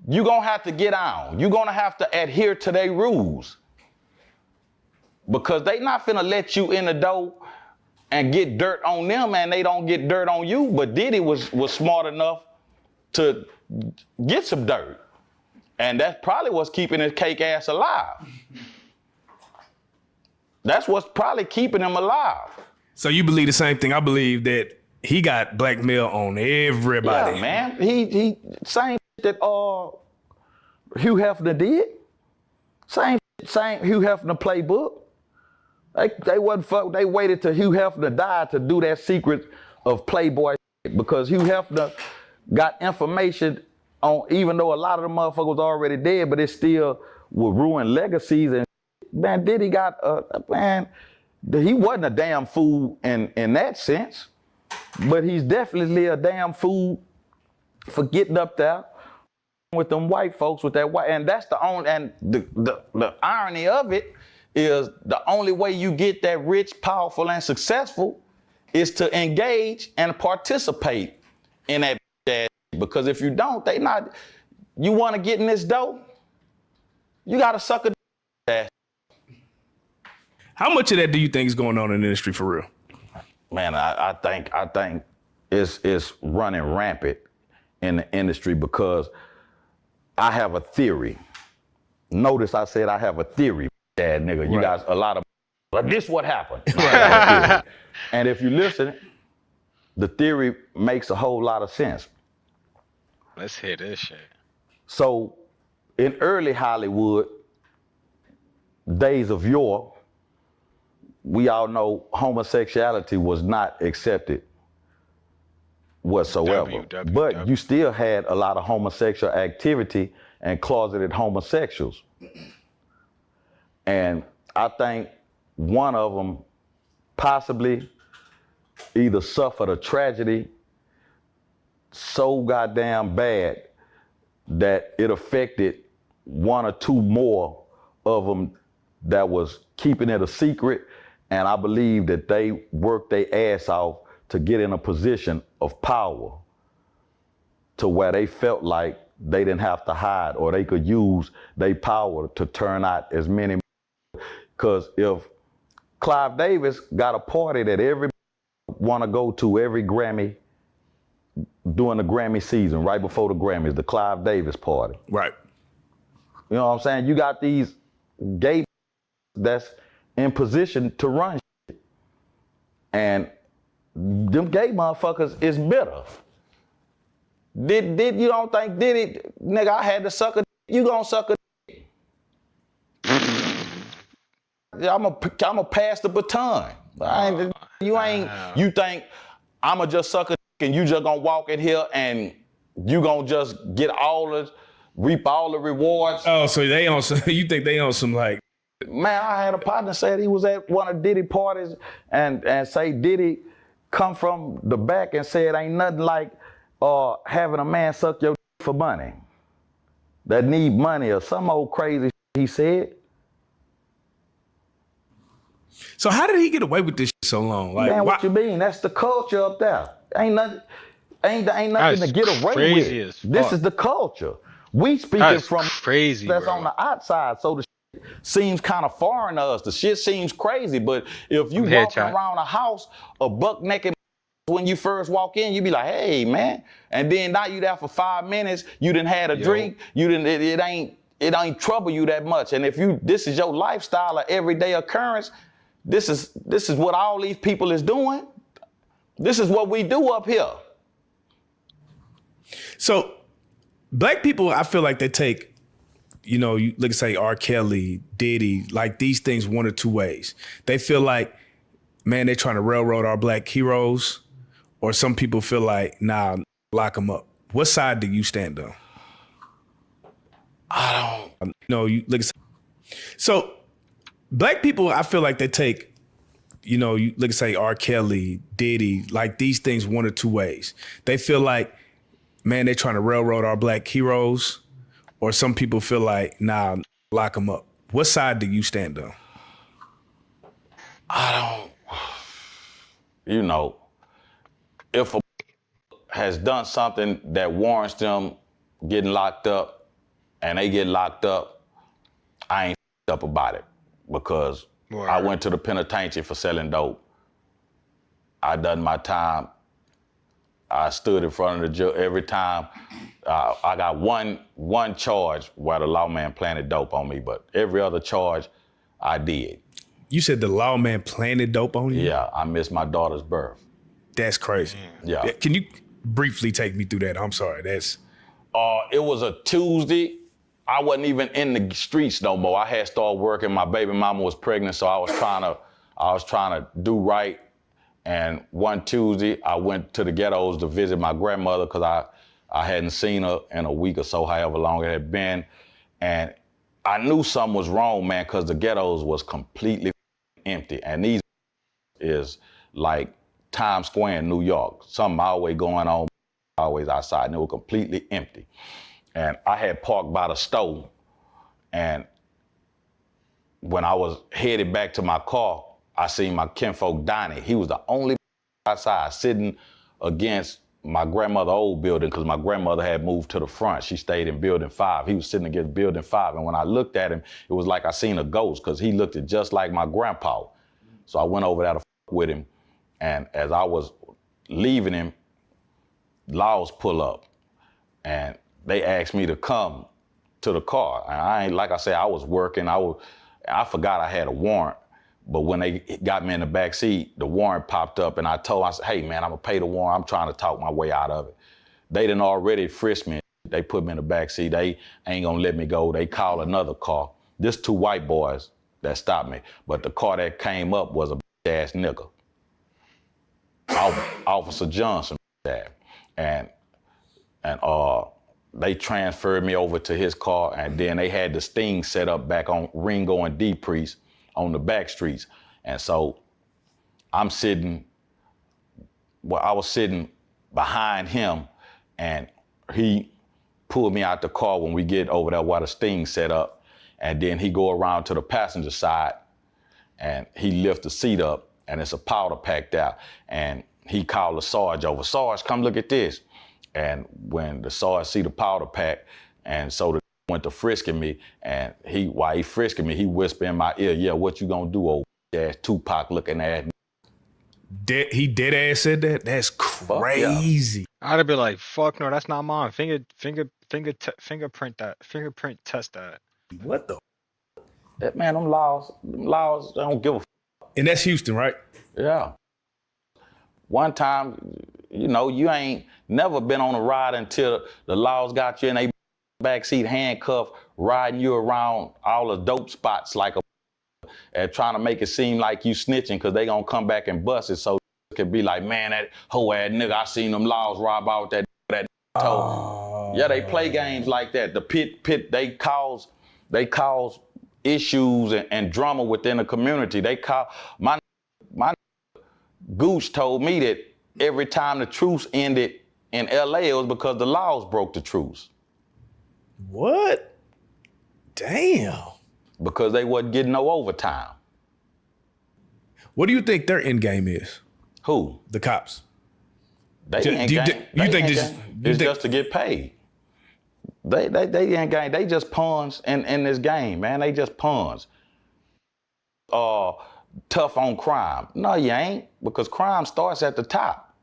You gonna have to get on. You gonna have to adhere to their rules. Because they not finna let you in the door and get dirt on them and they don't get dirt on you. But Diddy was smart enough to get some dirt. And that's probably what's keeping his cake ass alive. That's what's probably keeping him alive. So you believe the same thing? I believe that he got blackmail on everybody. Yeah, man. He same that Hugh Hefner did. Same Hugh Hefner playbook. They wasn't fuck. They waited till Hugh Hefner died to do that secret of Playboy because Hugh Hefner got information on, even though a lot of the motherfuckers already dead, but it still would ruin legacies. And man, Diddy got man. He wasn't a damn fool in that sense, but he's definitely a damn fool for getting up there with them white folks with that white. And that's the only. And the irony of it is the only way you get that rich, powerful, and successful is to engage and participate in that ass. Because if you don't, they not. You want to get in this dough, you got to suck a ass. How much of that do you think is going on in the industry for real? Man, I think it's running rampant in the industry because I have a theory. Notice I said I have a theory, dad nigga. You guys, a lot of, but this what happened. And if you listen, the theory makes a whole lot of sense. Let's hear this shit. So, in early Hollywood, days of yore, we all know homosexuality was not accepted whatsoever. But you still had a lot of homosexual activity and closeted homosexuals. And I think one of them possibly either suffered a tragedy so goddamn bad that it affected one or two more of them that was keeping it a secret. And I believe that they worked their ass off to get in a position of power to where they felt like they didn't have to hide or they could use their power to turn out as many. Because if Clive Davis got a party that everybody want to go to every Grammy during the Grammy season, right before the Grammys, the Clive Davis party. Right. You know what I'm saying? You got these gay that's in position to run shit. And them gay motherfuckers is bitter. Did you don't think Diddy, nigga, I had to suck a dick, you gonna suck a dick. I'ma pass the baton. You think I'ma just suck a dick and you just gonna walk in here and you gonna just get reap all the rewards? Oh, so they on some, you think they on some like, man, I had a partner said he was at one of Diddy parties and say Diddy come from the back and said ain't nothing like having a man suck your dick for money. That need money or some old crazy shit he said. So how did he get away with this shit so long? Like, man, what you mean? That's the culture up there. Ain't nothing to get away with. This is the culture. We speaking from crazy, that's bro. on the outside, so the shit seems kind of foreign to us. The shit seems crazy, but if you walking around a house, a buck naked when you first walk in, you be like, hey man, and then now you there for 5 minutes, you done had a drink, you done it ain't trouble you that much. And if this is your lifestyle, an everyday occurrence, this is what all these people is doing. This is what we do up here. So black people, I feel like they take, you know, you look at say R. Kelly, Diddy, like these things one or two ways. They feel like, man, they're trying to railroad our black heroes, or some people feel like, nah, lock them up. What side do you stand on? I don't. You know, you look at. So black people, I feel like they take, you know, you look at say R. Kelly, Diddy, like these things one or two ways. They feel like, man, they're trying to railroad our black heroes, or some people feel like, nah, lock them up. What side do you stand on? I don't. You know, if a has done something that warrants them getting locked up and they get locked up, I ain't up about it because I went to the penitentiary for selling dope. I done my time. I stood in front of the judge every time. I got one charge where the lawman planted dope on me, but every other charge I did. You said the lawman planted dope on you? Yeah, I missed my daughter's birth. That's crazy. Yeah. Can you briefly take me through that? I'm sorry. That's. It was a Tuesday. I wasn't even in the streets no more. I had started working. My baby mama was pregnant, so I was trying to do right. And one Tuesday, I went to the ghettos to visit my grandmother because I hadn't seen her in a week or so, however long it had been. And I knew something was wrong, man, because the ghettos was completely empty. And these is like Times Square in New York. Something always going on, always outside, and it was completely empty. And I had parked by the store, and when I was headed back to my car, I seen my kinfolk Donnie. He was the only outside sitting against my grandmother's old building because my grandmother had moved to the front. She stayed in building 5. He was sitting against building 5. And when I looked at him, it was like I seen a ghost because he looked just like my grandpa. So I went over there to with him. And as I was leaving him, laws pull up and they asked me to come to the car. And I ain't, like I said, I was working. I forgot I had a warrant. But when they got me in the back seat, the warrant popped up and I said, hey man, I'm gonna pay the warrant. I'm trying to talk my way out of it. They done already frisked me. They put me in the back seat. They ain't gonna let me go. They called another car. This 2 white boys that stopped me. But the car that came up was a ass nigga. Officer Johnson, and they transferred me over to his car, and then they had the sting set up back on Ringo and D Priest on the back streets. And so I was sitting behind him, and he pulled me out the car when we get over there where the sting set up, and then he go around to the passenger side, and he lift the seat up, and it's a powder pack there, and he called the Sarge over. Sarge, come look at this. And when the Sarge see the powder pack, and so the went to frisking me, and while he frisking me, he whispered in my ear, yeah, what you gonna do, old ass Tupac looking ass? He dead ass said that? That's crazy. Yeah. I'd have been like, fuck no, that's not mine. Fingerprint test that. What the? That man, them laws, I don't give a And that's Houston, right? Yeah. One time, you ain't never been on a ride until the laws got you in a backseat handcuff, riding you around all the dope spots like and trying to make it seem like you snitching because they gonna come back and bust it. So it could be like, man, that hoe ass nigga, I seen them laws rob out that toe. Yeah, they play games like that. The pit, they cause issues and drama within the community. They call my Gooch told me that every time the truce ended in LA, it was because the laws broke the truce. What? Damn. Because they wasn't getting no overtime. What do you think their end game is? Who? The cops. It's just to get paid. They ain't gang. They just pawns in this game, man. They just pawns. Tough on crime. No, you ain't, because crime starts at the top.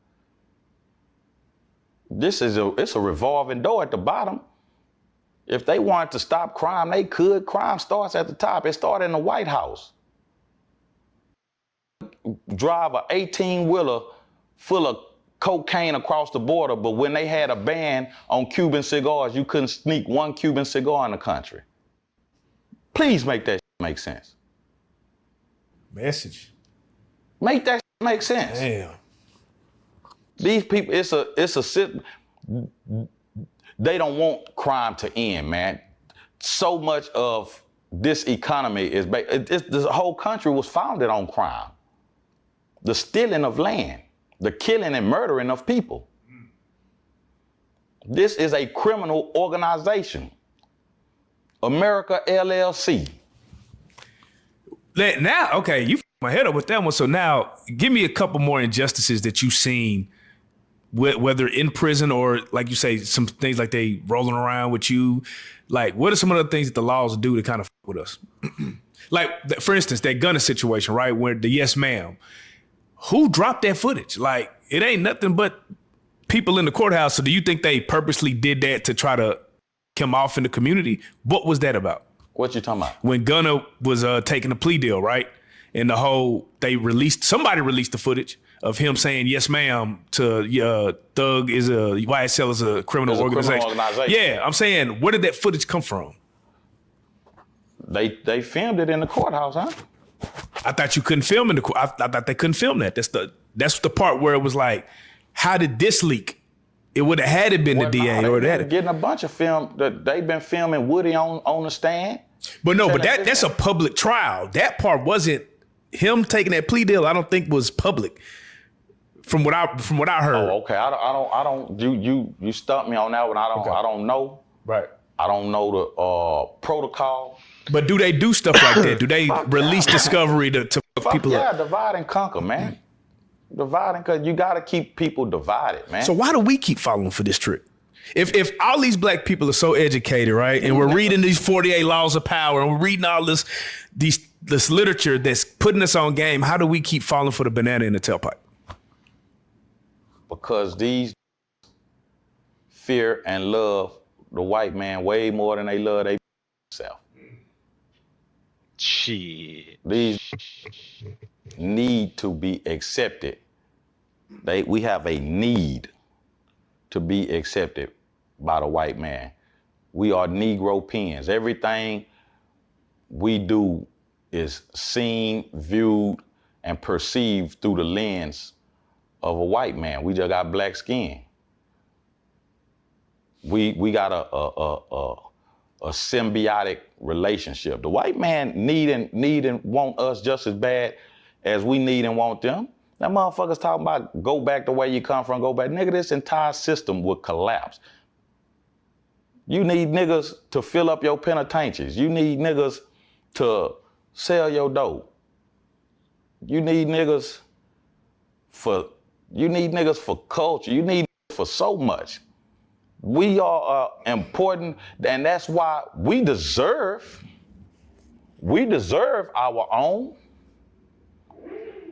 It's a revolving door at the bottom. If they wanted to stop crime, they could. Crime starts at the top. It started in the White House. Drive a 18-wheeler full of cocaine across the border, but when they had a ban on Cuban cigars, you couldn't sneak one Cuban cigar in the country. Please make that make sense. Message. Make that make sense. Damn. These people, they don't want crime to end, man. So much of this economy is, the whole country was founded on crime. The stealing of land, the killing and murdering of people. This is a criminal organization. America LLC. Now, okay, you my head up with that one. So now, give me a couple more injustices that you've seen, whether in prison or, like you say, some things like they rolling around with you. Like, what are some of the things that the laws do to kind of with us? Like, for instance, that Gunna situation, right? Where the yes ma'am, who dropped that footage? Like, it ain't nothing but people in the courthouse. So do you think they purposely did that to try to come off in the community? What was that about? What you talking about? When Gunna was taking a plea deal, right? And somebody released the footage of him saying yes ma'am to Thug is YSL is a criminal organization. Yeah, I'm saying, where did that footage come from? They filmed it in the courthouse, huh? I thought you couldn't film in the court. I thought they couldn't film that. That's the part where it was like, how did this leak? It would have had it been the DA or that. Getting a bunch of film that they've been filming Woody on the stand. But no, but that's a public trial. That part wasn't him taking that plea deal. I don't think was public. From what I heard. Oh, okay. I don't. You stumped me on that one. I don't know. Right. I don't know the protocol. But do they do stuff like that? Do they release discovery to people up? Yeah, divide and conquer, man. Divide and conquer. You got to keep people divided, man. So why do we keep falling for this trick? If all these black people are so educated, right, and we're reading these 48 laws of power, and we're reading all this literature that's putting us on game, how do we keep falling for the banana in the tailpipe? Because these fear and love the white man way more than they love themselves. Shit. These need to be accepted. We have a need to be accepted by the white man. We are Negro pens. Everything we do is seen, viewed, and perceived through the lens of a white man. We just got black skin. We got a symbiotic relationship. The white man need and want us just as bad as we need and want them. That motherfuckers talking about go back the way you come from, go back. Nigga, this entire system would collapse. You need niggas to fill up your penitentiaries. You need niggas to sell your dope. You need niggas for culture. You need for so much. We are important, and that's why we deserve our own.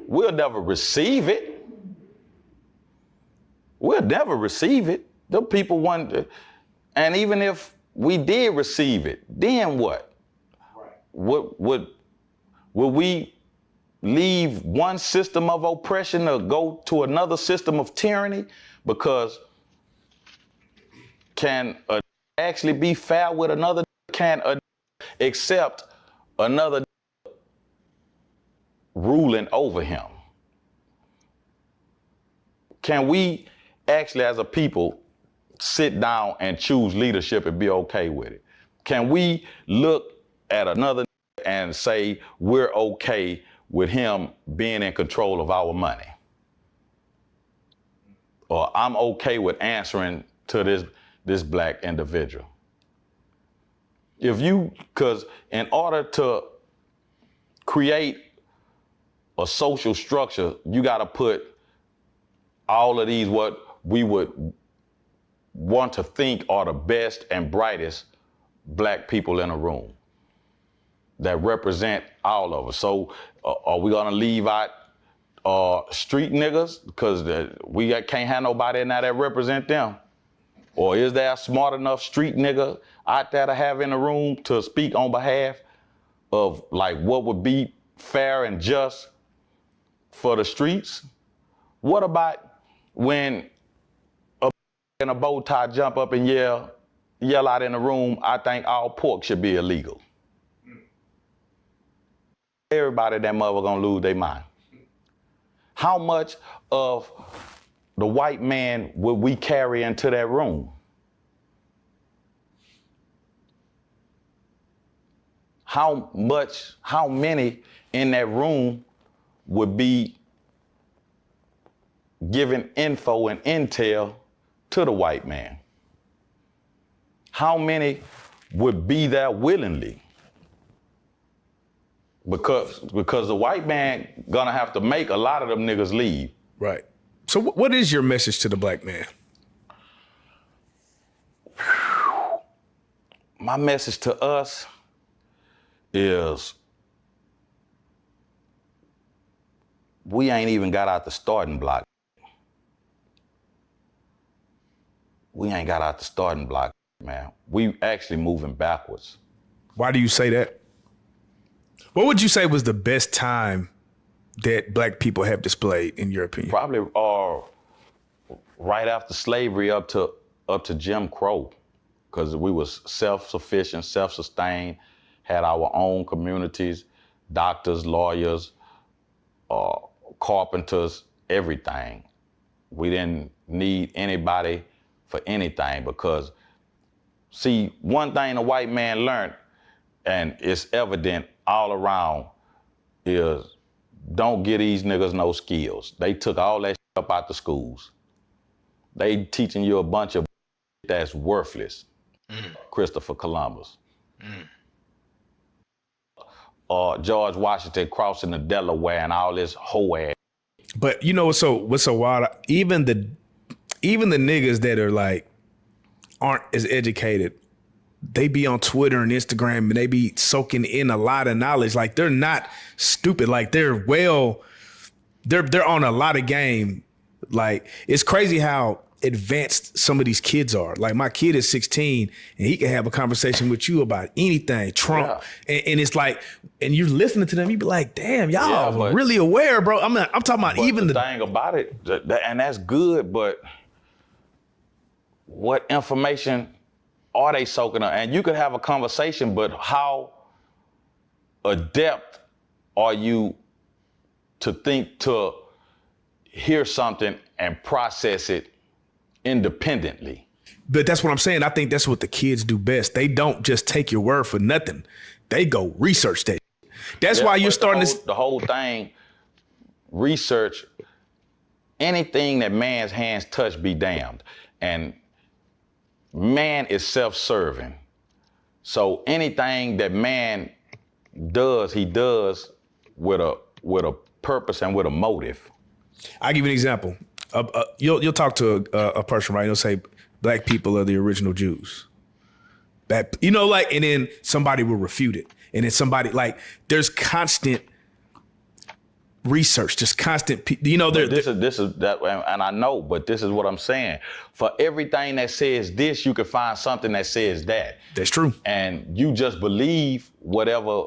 We'll never receive it. The people want, and even if we did receive it, then what? Right. Would we leave one system of oppression to go to another system of tyranny? Because can a actually be fair with another? Can a accept another ruling over him? Can we actually, as a people, sit down and choose leadership and be okay with it? Can we look at another and say we're okay with him being in control of our money? Or I'm okay with answering to this black individual. Because in order to create a social structure, you got to put all of these, what we would want to think are the best and brightest black people in a room that represent all of us. So are we gonna leave out street niggas because we can't have nobody in there that represent them? Or is there a smart enough street nigga out there to have in the room to speak on behalf of like what would be fair and just for the streets? What about when a in a bow tie jump up and yell out in the room, I think all pork should be illegal? Everybody that mother gonna lose their mind. How much of the white man would we carry into that room? How many in that room would be giving info and intel to the white man? How many would be there willingly? Because the white man gonna have to make a lot of them niggas leave. Right. So what is your message to the black man? My message to us is we ain't even got out the starting block. We ain't got out the starting block, man. We actually moving backwards. Why do you say that? What would you say was the best time that black people have displayed, in your opinion? Probably right after slavery up to Jim Crow, because we was self-sufficient, self-sustained, had our own communities, doctors, lawyers, carpenters, everything. We didn't need anybody for anything because, see, one thing a white man learned, and it's evident all around, is don't give these niggas no skills. They took all that shit up out the schools. They teaching you a bunch of that's worthless. Christopher Columbus. George Washington crossing the Delaware and all this hoe ass. But you know what's so wild? Even the niggas that are like aren't as educated, they be on Twitter and Instagram and they be soaking in a lot of knowledge. Like they're not stupid. Like they're on a lot of game. Like it's crazy how advanced some of these kids are. Like my kid is 16 and he can have a conversation with you about anything, Trump. Yeah. And it's like, and you're listening to them, you be like, damn, y'all are really aware, bro. I'm talking about even the thing about it, and that's good, but what information are they soaking up? And you could have a conversation, but how adept are you to hear something and process it independently? But that's what I'm saying. I think that's what the kids do best. They don't just take your word for nothing. They go research that. That's why you're starting the whole thing, research, anything that man's hands touch be damned. And man is self-serving. So anything that man does, he does with a purpose and with a motive. I'll give you an example. You'll talk to a person, right? They'll say black people are the original Jews. That, you know, like, and then somebody will refute it. And then somebody, like, there's constant research, just constant, you know. This is that, and I know, but this is what I'm saying. For everything that says this, you can find something that says that. That's true. And you just believe whatever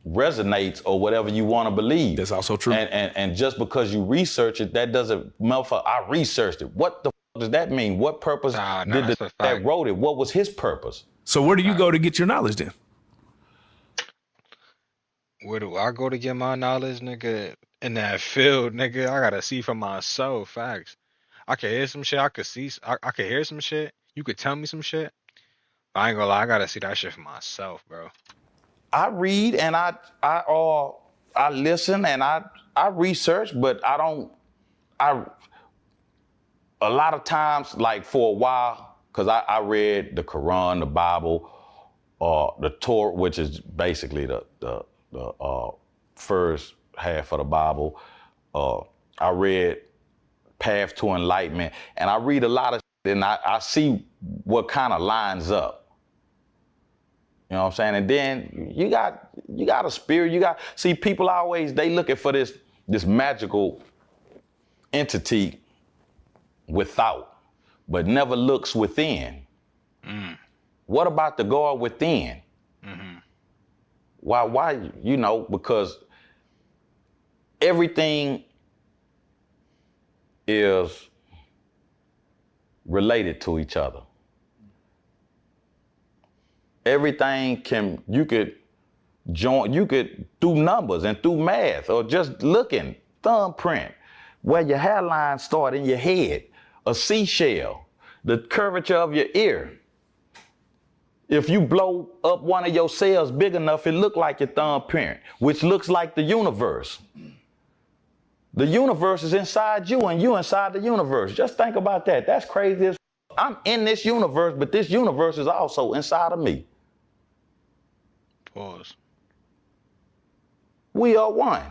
resonates or whatever you want to believe. That's also true. And just because you research it, that doesn't, motherfucker, I researched it. What the fuck does that mean? What purpose did the that wrote it? What was his purpose? So where do you go to get your knowledge then? Where do I go to get my knowledge, nigga? In that field, nigga, I gotta see for myself. Facts. I can hear some shit. I could see. I could hear some shit. You could tell me some shit. But I ain't gonna lie. I gotta see that shit for myself, bro. I read and I listen and I research, but a lot of times, like for a while, because I read the Quran, the Bible, the Torah, which is basically the first half of the Bible. I read Path to Enlightenment, and I read a lot of shit, and I see what kind of lines up. You know what I'm saying? And then you got a spirit. See, people always, they looking for this magical entity without, but never looks within. What about the God within? Mm-hmm. Why, you know, because everything is related to each other. Everything you could do numbers and do math or just looking, thumbprint, where your hairline start in your head, a seashell, the curvature of your ear. If you blow up one of your cells big enough, it look like your thumbprint, which looks like the universe. The universe is inside you and you inside the universe. Just think about that. That's crazy as I'm in this universe, but this universe is also inside of me. Pause. We are one.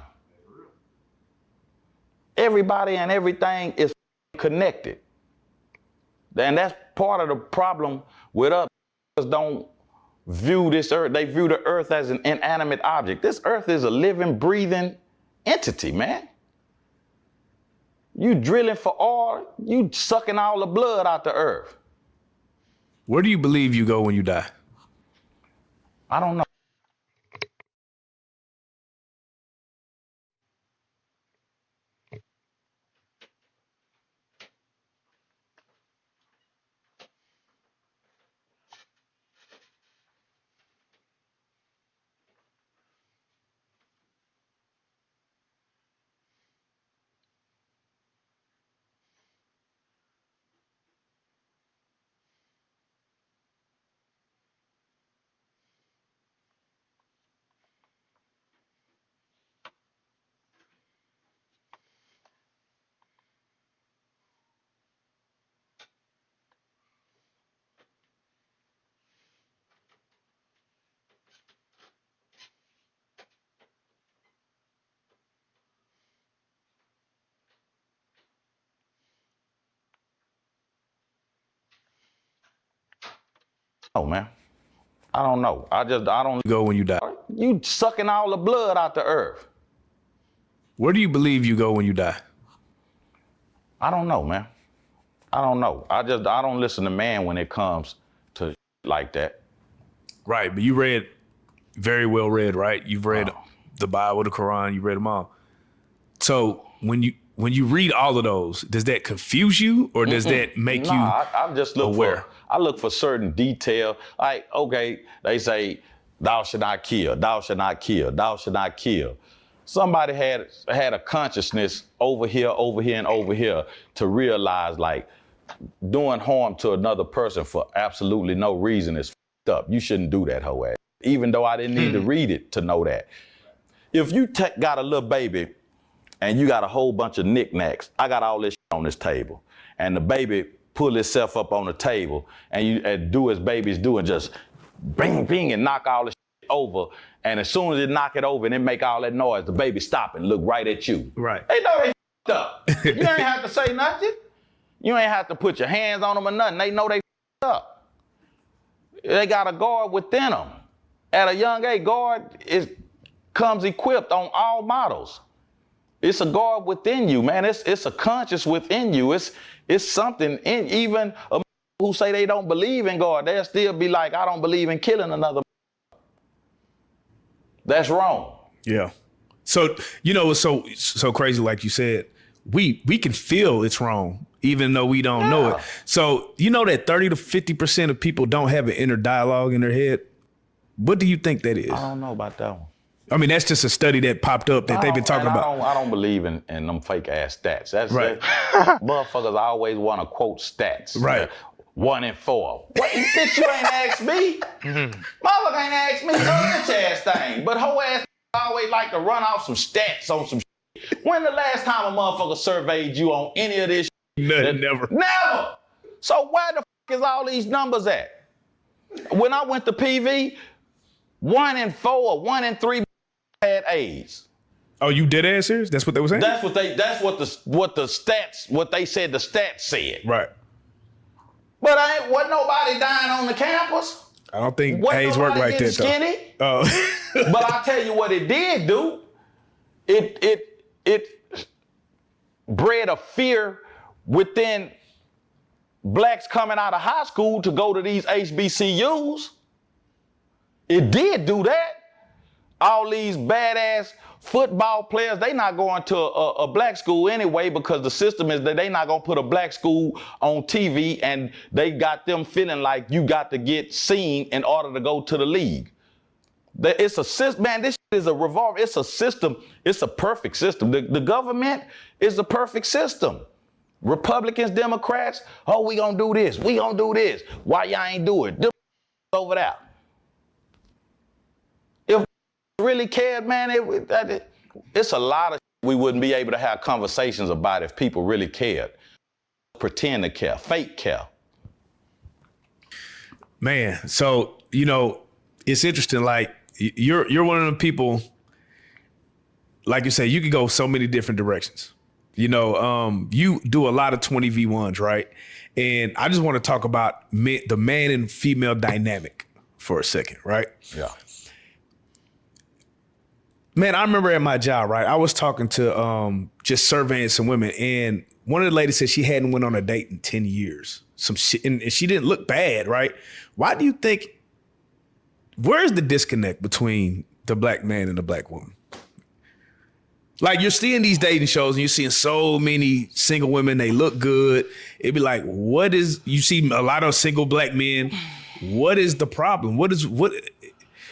Everybody and everything is connected. And that's part of the problem with us. Don't view this earth. They view the earth as an inanimate object. This earth is a living, breathing entity, man. You drilling for oil, you sucking all the blood out the earth. Where do you believe you go when you die? I don't know. Oh man, I don't know. I don't Go when you die. You sucking all the blood out the earth. Where do you believe you go when you die? I don't know, man. I don't know. I don't listen to man when it comes to like that. Right, but you read, very well read, right? You've read the Bible, the Quran, you read them all. So when you read all of those, does that confuse you or does that make you I just look aware? I look for certain detail. Like, okay, they say, thou shalt not kill, thou shalt not kill, thou shalt not kill. Somebody had a consciousness over here, and over here to realize like doing harm to another person for absolutely no reason is fucked up. You shouldn't do that, hoe ass. Even though I didn't need to read it to know that. If you got a little baby and you got a whole bunch of knickknacks, I got all this shit on this table, and the baby pull itself up on the table and you do as babies do and just bing, bing, and knock all the shit over. And as soon as it knock it over and it make all that noise, the baby stop and look right at you. Right. They know they f***ed up. You ain't have to say nothing. You ain't have to put your hands on them or nothing. They know they f***ed up. They got a guard within them. At a young age, guard comes equipped on all models. It's a guard within you, man. It's a conscience within you. It's something in even a who say they don't believe in God, they'll still be like, I don't believe in killing another. That's wrong. Yeah. So, you know, it's so crazy, like you said, we can feel it's wrong, even though we don't know it. So, you know that 30 to 50% of people don't have an inner dialogue in their head. What do you think that is? I don't know about that one. I mean, that's just a study that popped up that they've been talking about. I don't believe in them fake ass stats. That's right. Motherfuckers always want to quote stats. Right. 1 in 4. What, bitch, you ain't asked me. Motherfucker ain't asked me some bitch ass thing. But whole ass always like to run off some stats on some shit. When the last time a motherfucker surveyed you on any of this shit? Never. Never. So where the fuck is all these numbers at? When I went to PV, 1 in 4, 1 in 3 had AIDS. Oh, you dead ass serious? That's what they were saying? That's what the stats, what they said the stats said. Right. But wasn't nobody dying on the campus. I don't think Wasn't AIDS work nobody like getting that skinny. though. Oh. But I tell you what it did do. It bred a fear within blacks coming out of high school to go to these HBCUs. It did do that. All these badass football players, they not going to a black school anyway because the system is that they not going to put a black school on TV and they got them feeling like you got to get seen in order to go to the league. It's a system, man, this is a revolver. It's a system. It's a perfect system. The government is the perfect system. Republicans, Democrats, oh, we gonna do this. We gonna do this. Why y'all ain't do it? Them over there. If really cared, man, it's a lot of we wouldn't be able to have conversations about if people really cared. Pretend to care, fake care. Man, so, you know, it's interesting. Like, you're one of the people, like you say, you could go so many different directions. You know, you do a lot of 20v1s, right? And I just want to talk about the man and female dynamic for a second, right? Yeah. Man, I remember at my job, right? I was talking to just surveying some women, and one of the ladies said she hadn't went on a date in 10 years. Some shit, and she didn't look bad, right? Why do you think, where's the disconnect between the black man and the black woman? Like, you're seeing these dating shows and you're seeing so many single women, they look good. It'd be like, you see a lot of single black men. What is the problem? What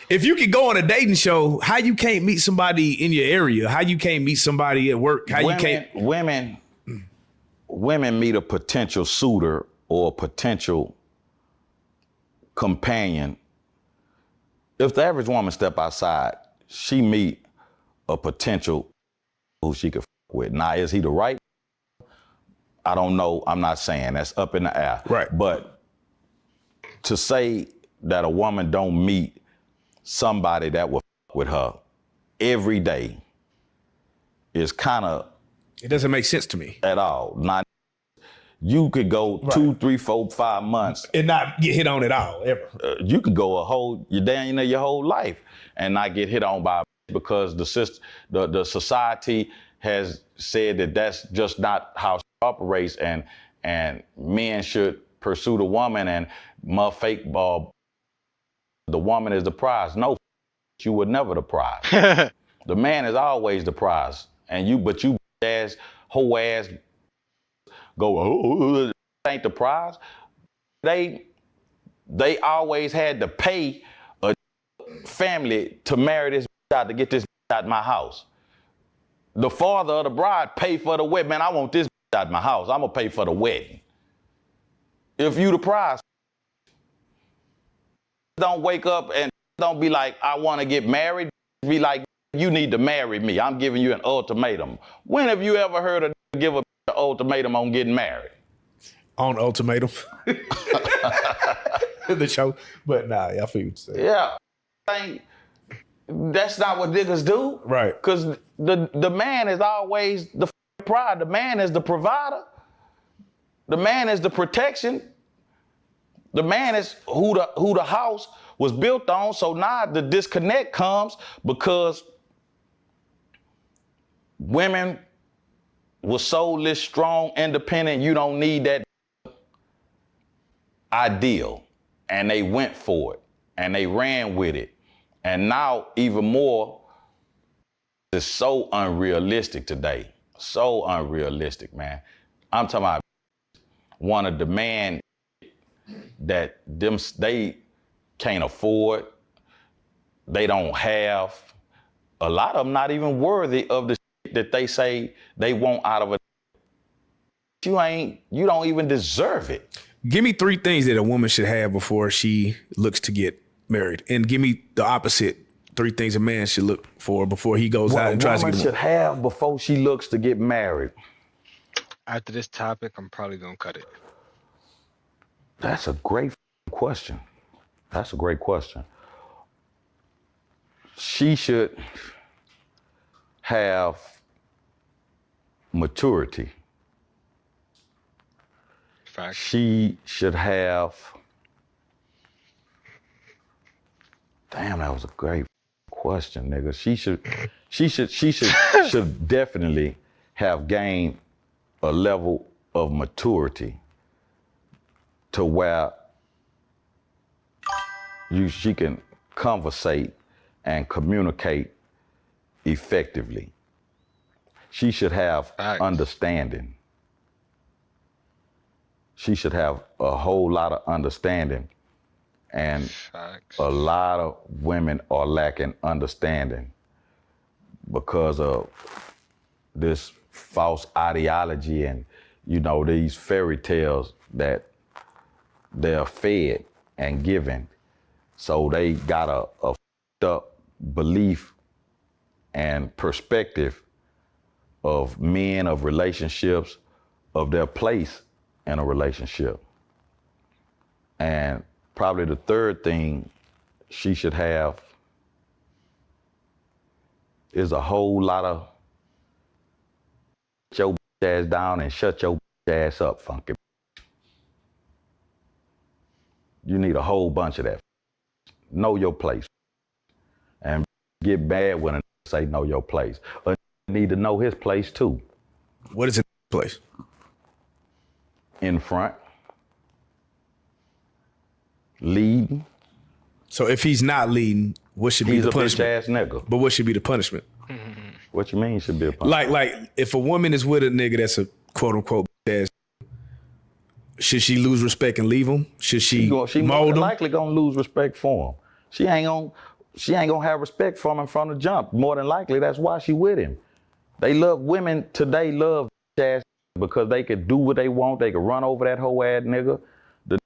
if you could go on a dating show, how you can't meet somebody in your area? How you can't meet somebody at work? Women meet a potential suitor or a potential companion. If the average woman step outside, she meet a potential who she could f with. Now, is he the right? I don't know. I'm not saying. That's up in the air. Right. But to say that a woman don't meet somebody that will f with her every day is kind of... It doesn't make sense to me. At all. Not, you could go 2, 3, 4, 5 months and not get hit on at all, ever. You could go your whole life and not get hit on by because the society has said that that's just not how it operates, and men should pursue the woman and the woman is the prize. No, you were never the prize. The man is always the prize, and you whole ass go, oh, ain't the prize. They always had to pay a family to marry this out, to get this out of my house. The father of the bride paid for the wedding. Man, I want this out of my house. I'm gonna pay for the wedding. If you the prize, don't wake up and don't be like, I want to get married. Be like, you need to marry me. I'm giving you an ultimatum. When have you ever heard of give an ultimatum on getting married? On Ultimatum. The show. But nah, I feel what you're saying. Yeah. That's not what niggas do. Right. Because the man is always the pride. The man is the provider. The man is the protection. The man is who the house was built on. So now the disconnect comes because women were soulless, strong, independent. You don't need that ideal. And they went for it. And they ran with it. And now even more, it's so unrealistic today. So unrealistic, man. I'm talking about want to demand that they can't afford, they don't have. A lot of them not even worthy of the shit that they say they want out of a. You don't even deserve it. Give me 3 things that a woman should have before she looks to get married, and give me the opposite. 3 things a man should look for before he goes out and tries to get married. What a woman should have before she looks to get married. After this topic, I'm probably gonna cut it. That's a great question. That's a great question. She should have maturity. Fact. She should have. Damn, that was a great question, nigga. She should definitely have gained a level of maturity to where she can conversate and communicate effectively. She should have understanding. She should have a whole lot of understanding. And a lot of women are lacking understanding because of this false ideology and, these fairy tales that they're fed and given. So they got a f***ed up belief and perspective of men, of relationships, of their place in a relationship. And probably the third thing she should have is a whole lot of shut your ass down and shut your ass up, funky. You need a whole bunch of that. Know your place. And get mad when a say know your place. A need to know his place too. What is it place? In front. Leading. So if he's not leading, what should be the punishment? He's a bitch ass nigga. But what should be the punishment? What you mean should be a punishment? Like if a woman is with a nigga that's a quote unquote bitch ass, should she lose respect and leave him? Should she mold him? Likely gonna lose respect for him. She ain't gonna have respect for him from the jump. More than likely, that's why she with him. They love women today. Love ass because they could do what they want. They could run over that whole ass nigga. The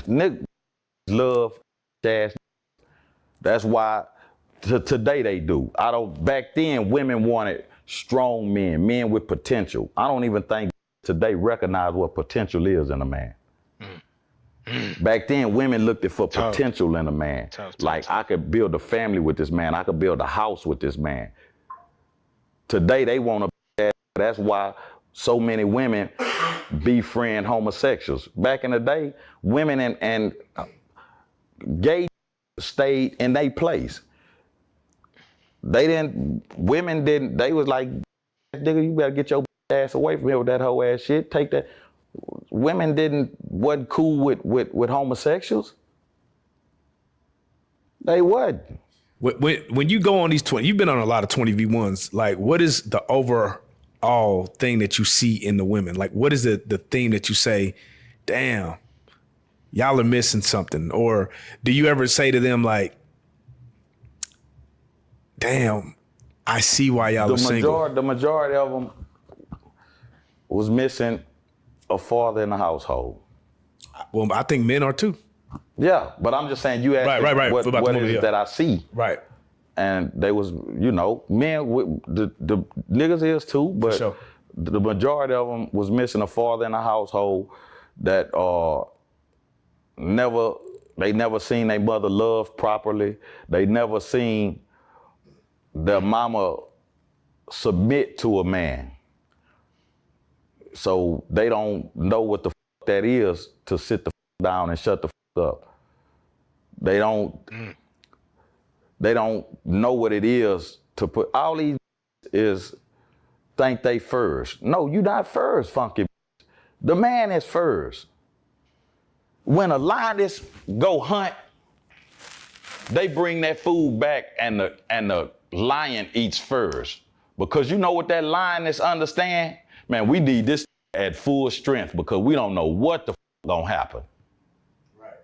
niggas love ass. That's why today they do. Back then, women wanted strong men with potential. I don't even think today recognize what potential is in a man. Back then, women looked for potential in a man. Like, I could build a family with this man. I could build a house with this man. Today, they want to. That's why so many women befriend homosexuals. Back in the day, women and gay stayed in their place. Women didn't, they was like, nigga, you better get your ass away from here with that whole ass shit. Take that. Women wasn't cool with homosexuals. They wasn't. When you go on these 20, you've been on a lot of 20v1s. Like, what is the overall thing that you see in the women? Like, what is the thing that you say, damn, y'all are missing something? Or do you ever say to them like, damn, I see why y'all are single? The majority of them was missing a father in the household. Well, I think men are too. Yeah, but I'm just saying you asked right. what is it that I see. Right. And they was, men, the niggas is too, but sure. The majority of them was missing a father in the household that never seen their mother loved properly. They never seen their mama submit to a man. So they don't know what the that is to sit the down and shut the up. They don't know what it is to put all these is think they first. No, you not first, funky. The man is first. When a lioness go hunt, they bring that food back and the lion eats first. Because you know what that lioness understand? Man, we need this at full strength because we don't know what the gonna happen. Right.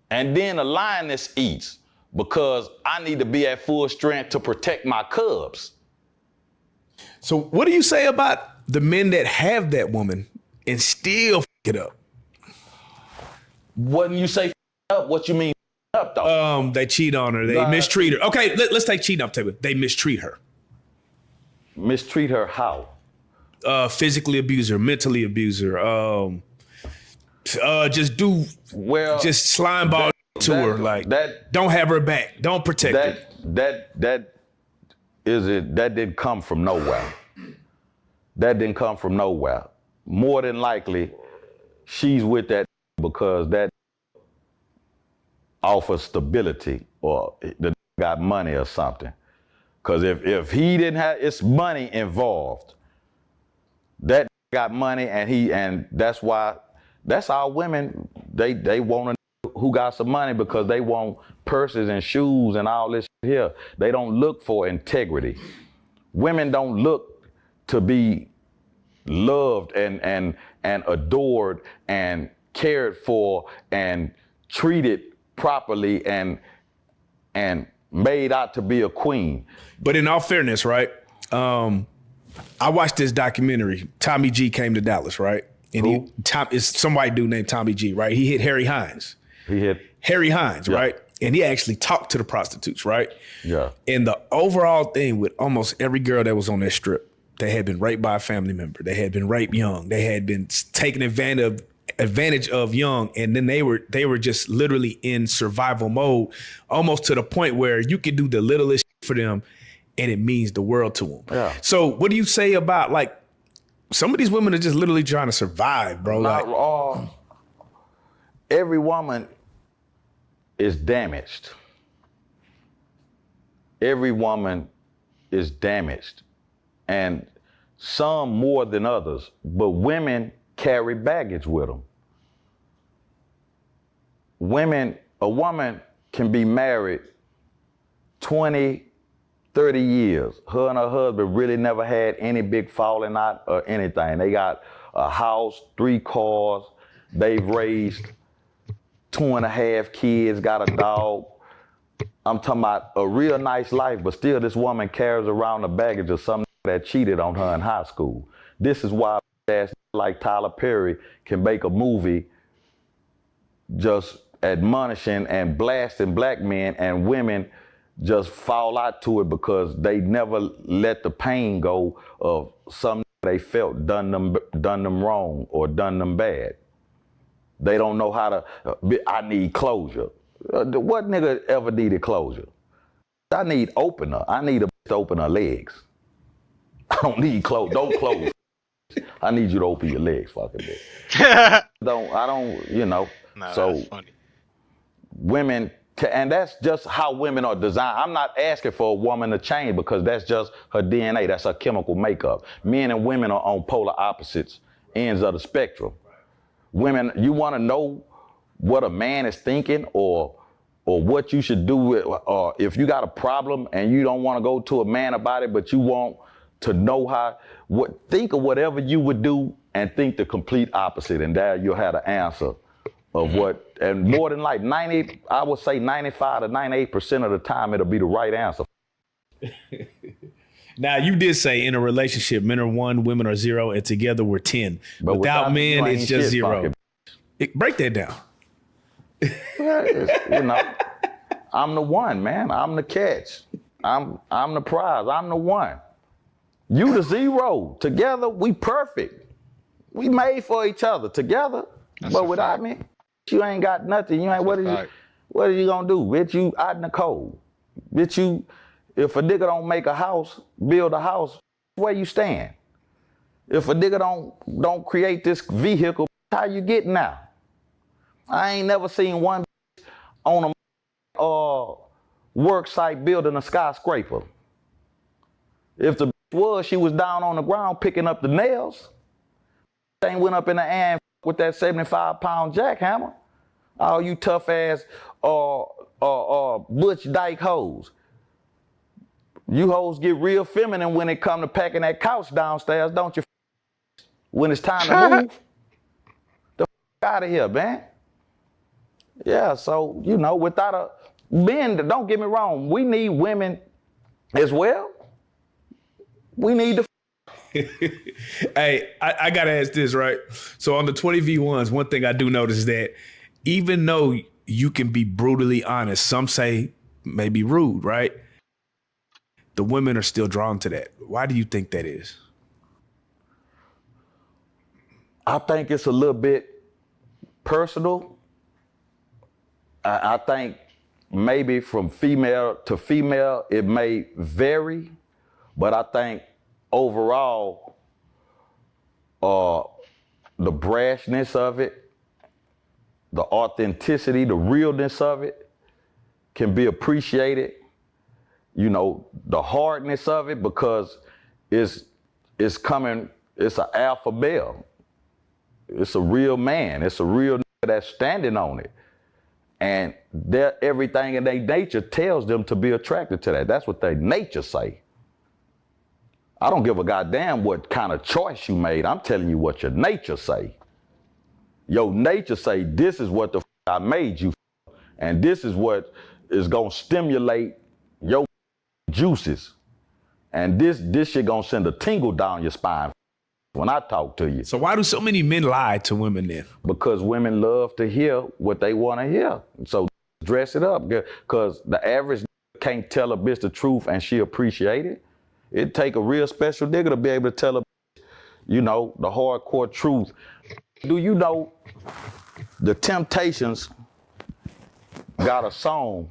And then the lioness eats because I need to be at full strength to protect my cubs. So what do you say about the men that have that woman and still f it up? When you say f up, what you mean f up though? They cheat on her. They mistreat her. Okay, let's take cheating off the table. They mistreat her. Mistreat her how? Physically abuse her, mentally abuse her. Just slime ball to her. Like don't have her back. Don't protect her. That didn't come from nowhere. That didn't come from nowhere. More than likely, she's with that because that offers stability or the got money or something. Because if he didn't have, it's money involved. That got money and that's why, that's our women, they want to who got some money because they want purses and shoes and all this here. They don't look for integrity. Women don't look to be loved and adored and cared for and treated properly and made out to be a queen. But in all fairness, right? I watched this documentary. Tommy G came to Dallas, right? And it's some white dude named Tommy G, right? He hit Harry Hines. Right? And he actually talked to the prostitutes, right? Yeah. And the overall thing with almost every girl that was on that strip, they had been raped by a family member. They had been raped young. They had been taken advantage of young. And then they were just literally in survival mode, almost to the point where you could do the littlest shit for them and it means the world to them. Yeah. So what do you say about like, some of these women are just literally trying to survive, bro. Every woman is damaged. every woman is damaged, and some more than others, but women carry baggage with them. A woman can be married 20, 30 years. Her and her husband really never had any big falling out or anything. They got a house, 3 cars. They've raised 2.5 kids, got a dog. I'm talking about a real nice life, but still this woman carries around the baggage of some that cheated on her in high school. This is why ass like Tyler Perry can make a movie just admonishing and blasting black men, and women just fall out to it because they never let the pain go of something they felt done them wrong or done them bad. They don't know how to, I need closure. What nigga ever needed closure? I need opener. I need a bitch to open her legs. I don't need don't close. I need you to open your legs, fucking bitch. I don't, you know. Nah, so that's funny. Women, and that's just how women are designed. I'm not asking for a woman to change because that's just her DNA. That's her chemical makeup. Men and women are on polar opposites ends of the spectrum. Women, you want to know what a man is thinking or what you should do with, or if you got a problem and you don't want to go to a man about it, but you want to know think of whatever you would do and think the complete opposite, and there you'll have the answer of what, and more than like 90, I would say 95 to 98% of the time it'll be the right answer. Now, you did say in a relationship, men are 1, women are 0, and together we're 10. But without men, it's just 0. Break that down. You know, I'm the one, man. I'm the catch. I'm the prize. I'm the one. You the 0. Together, we perfect. We made for each other together. That's but without me, you ain't got nothing. You ain't. What are you gonna do? Bitch, you out in the cold. Bitch, you. If a nigga don't make a house, build a house, where you stand? If a nigga don't create this vehicle, how you get now? I ain't never seen one on a work site building a skyscraper. If the was, she was down on the ground picking up the nails. Thing went up in the air with that 75-pound jackhammer. All you tough ass butch dyke hoes. You hoes get real feminine when it come to packing that couch downstairs, don't you? When it's time to move, the out of here, man. Yeah, so, you know, without men, don't get me wrong, we need women as well. We need to. Hey, I got to ask this, right? So on the 20v1s, one thing I do notice is that even though you can be brutally honest, some say maybe rude, right? The women are still drawn to that. Why do you think that is? I think it's a little bit personal. I think maybe from female to female, it may vary, but I think overall, the brashness of it, the authenticity, the realness of it can be appreciated. You know, the hardness of it, because it's an alpha male. It's a real man. It's a real nigga that's standing on it. And everything in their nature tells them to be attracted to that. That's what their nature say. I don't give a goddamn what kind of choice you made. I'm telling you what your nature say. Your nature say, this is what the I made you, and this is what is gonna stimulate your juices. And this shit gonna send a tingle down your spine when I talk to you. So why do so many men lie to women then? Because women love to hear what they want to hear. So dress it up, because the average can't tell a bitch the truth and she appreciate it. It take a real special nigga to be able to tell a bitch, you know, the hardcore truth. Do you know the Temptations got a song,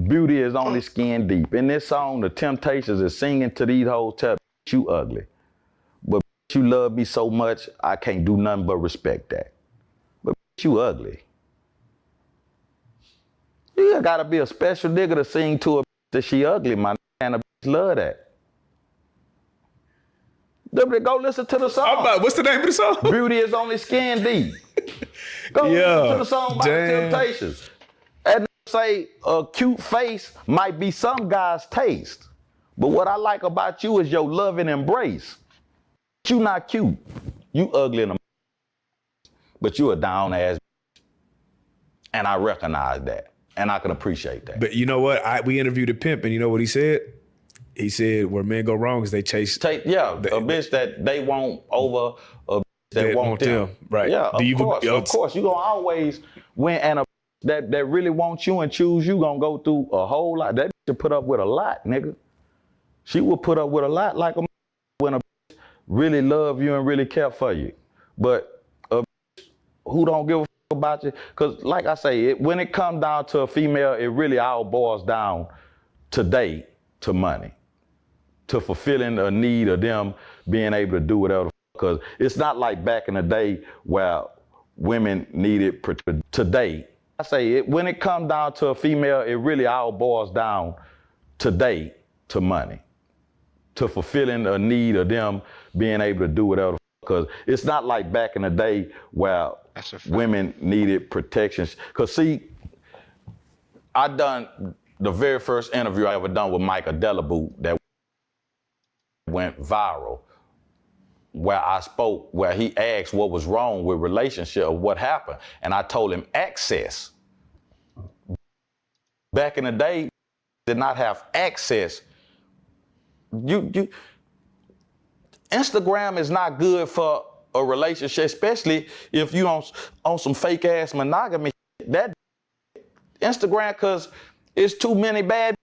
Beauty is Only Skin Deep. In this song, the Temptations is singing to these hoes, tell you ugly. But you love me so much, I can't do nothing but respect that. But you ugly. You gotta be a special nigga to sing to a that she ugly, my and a bitch love that. Go listen to the song. What's the name of the song? Beauty is only skin deep. Go listen to the song by the Temptations. And say a cute face might be some guy's taste. But what I like about you is your love and embrace. You not cute. You ugly in a but you a down ass. And I recognize that. And I can appreciate that. But you know what? We interviewed a pimp, and you know what he said? He said where men go wrong is they chase. A bitch that they want over a bitch that want them. Right. Yeah, of course. You gonna always win, and a that really wants you and choose you gonna go through a whole lot. That bitch put up with a lot, nigga. She will put up with a lot like a when a bitch really love you and really care for you. But a bitch who don't give a fuck about you, because like I say, when it comes down to a female, it really all boils down today to money, to fulfilling a need of them being able to do whatever. Because it's not like back in the day where women needed today. I say when it comes down to a female, it really all boils down today to money, to fulfilling a need of them being able to do whatever. Because it's not like back in the day where women needed protections. Because see, I done the very first interview I ever done with Mike Adelaboo that went viral, where he asked what was wrong with relationship or what happened. And I told him access. Back in the day, did not have access. Instagram is not good for a relationship, especially if you on some fake ass monogamy. That Instagram, cause it's too many bad.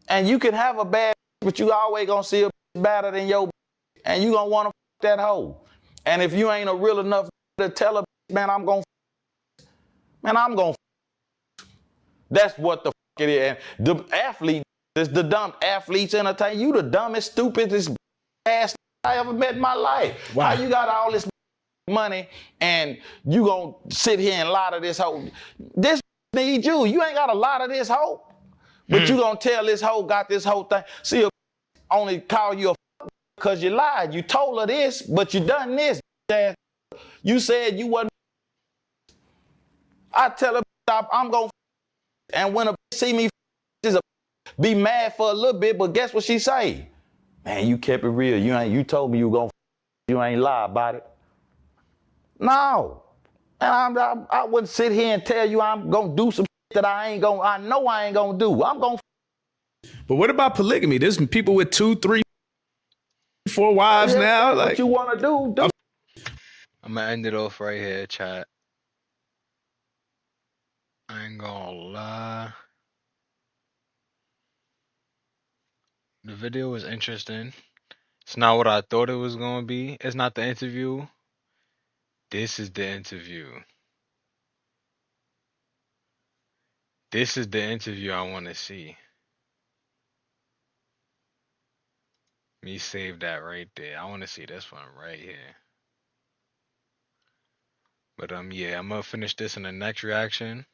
And you can have a bad, but you always gonna see a better than your, and you gonna wanna that hoe. And if you ain't a real enough to tell her, man, I'm gonna. That's what the it is. And the athlete is the dumb athletes entertain. You the dumbest, stupidest ass I ever met in my life. Wow. How you got all this money and you gonna sit here and lie to this hoe? This need you. You ain't got a lot of this hoe. But you gonna tell this hoe got this whole thing. See, a only call you a because you lied. You told her this, but you done this. You said you wasn't. I tell her I'm gonna, and when a see me be mad for a little bit, but guess what she say? Man, you kept it real. You told me you gonna, you ain't lie about it. No, and I wouldn't sit here and tell you I'm gonna do some that I know I ain't gonna do. I'm gonna. But what about polygamy? There's people with 2, 3, 4 wives now. Like, what you wanna do? I'm gonna end it off right here, chat. I ain't gonna lie. The video was interesting. It's not what I thought it was gonna be. It's not the interview. This is the interview. This is the interview I want to see. Me save that right there. I want to see this one right here. But yeah, I'm gonna finish this in the next reaction.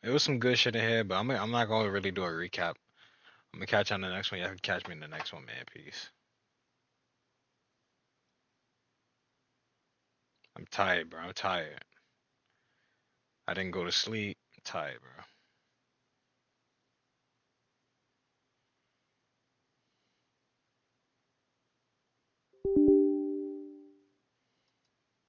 It was some good shit in here, but I'm not gonna really do a recap. I'm gonna catch you on the next one. Y'all can catch me in the next one, man. Peace. I'm tired, bro. I'm tired. I didn't go to sleep. I'm tired, bro.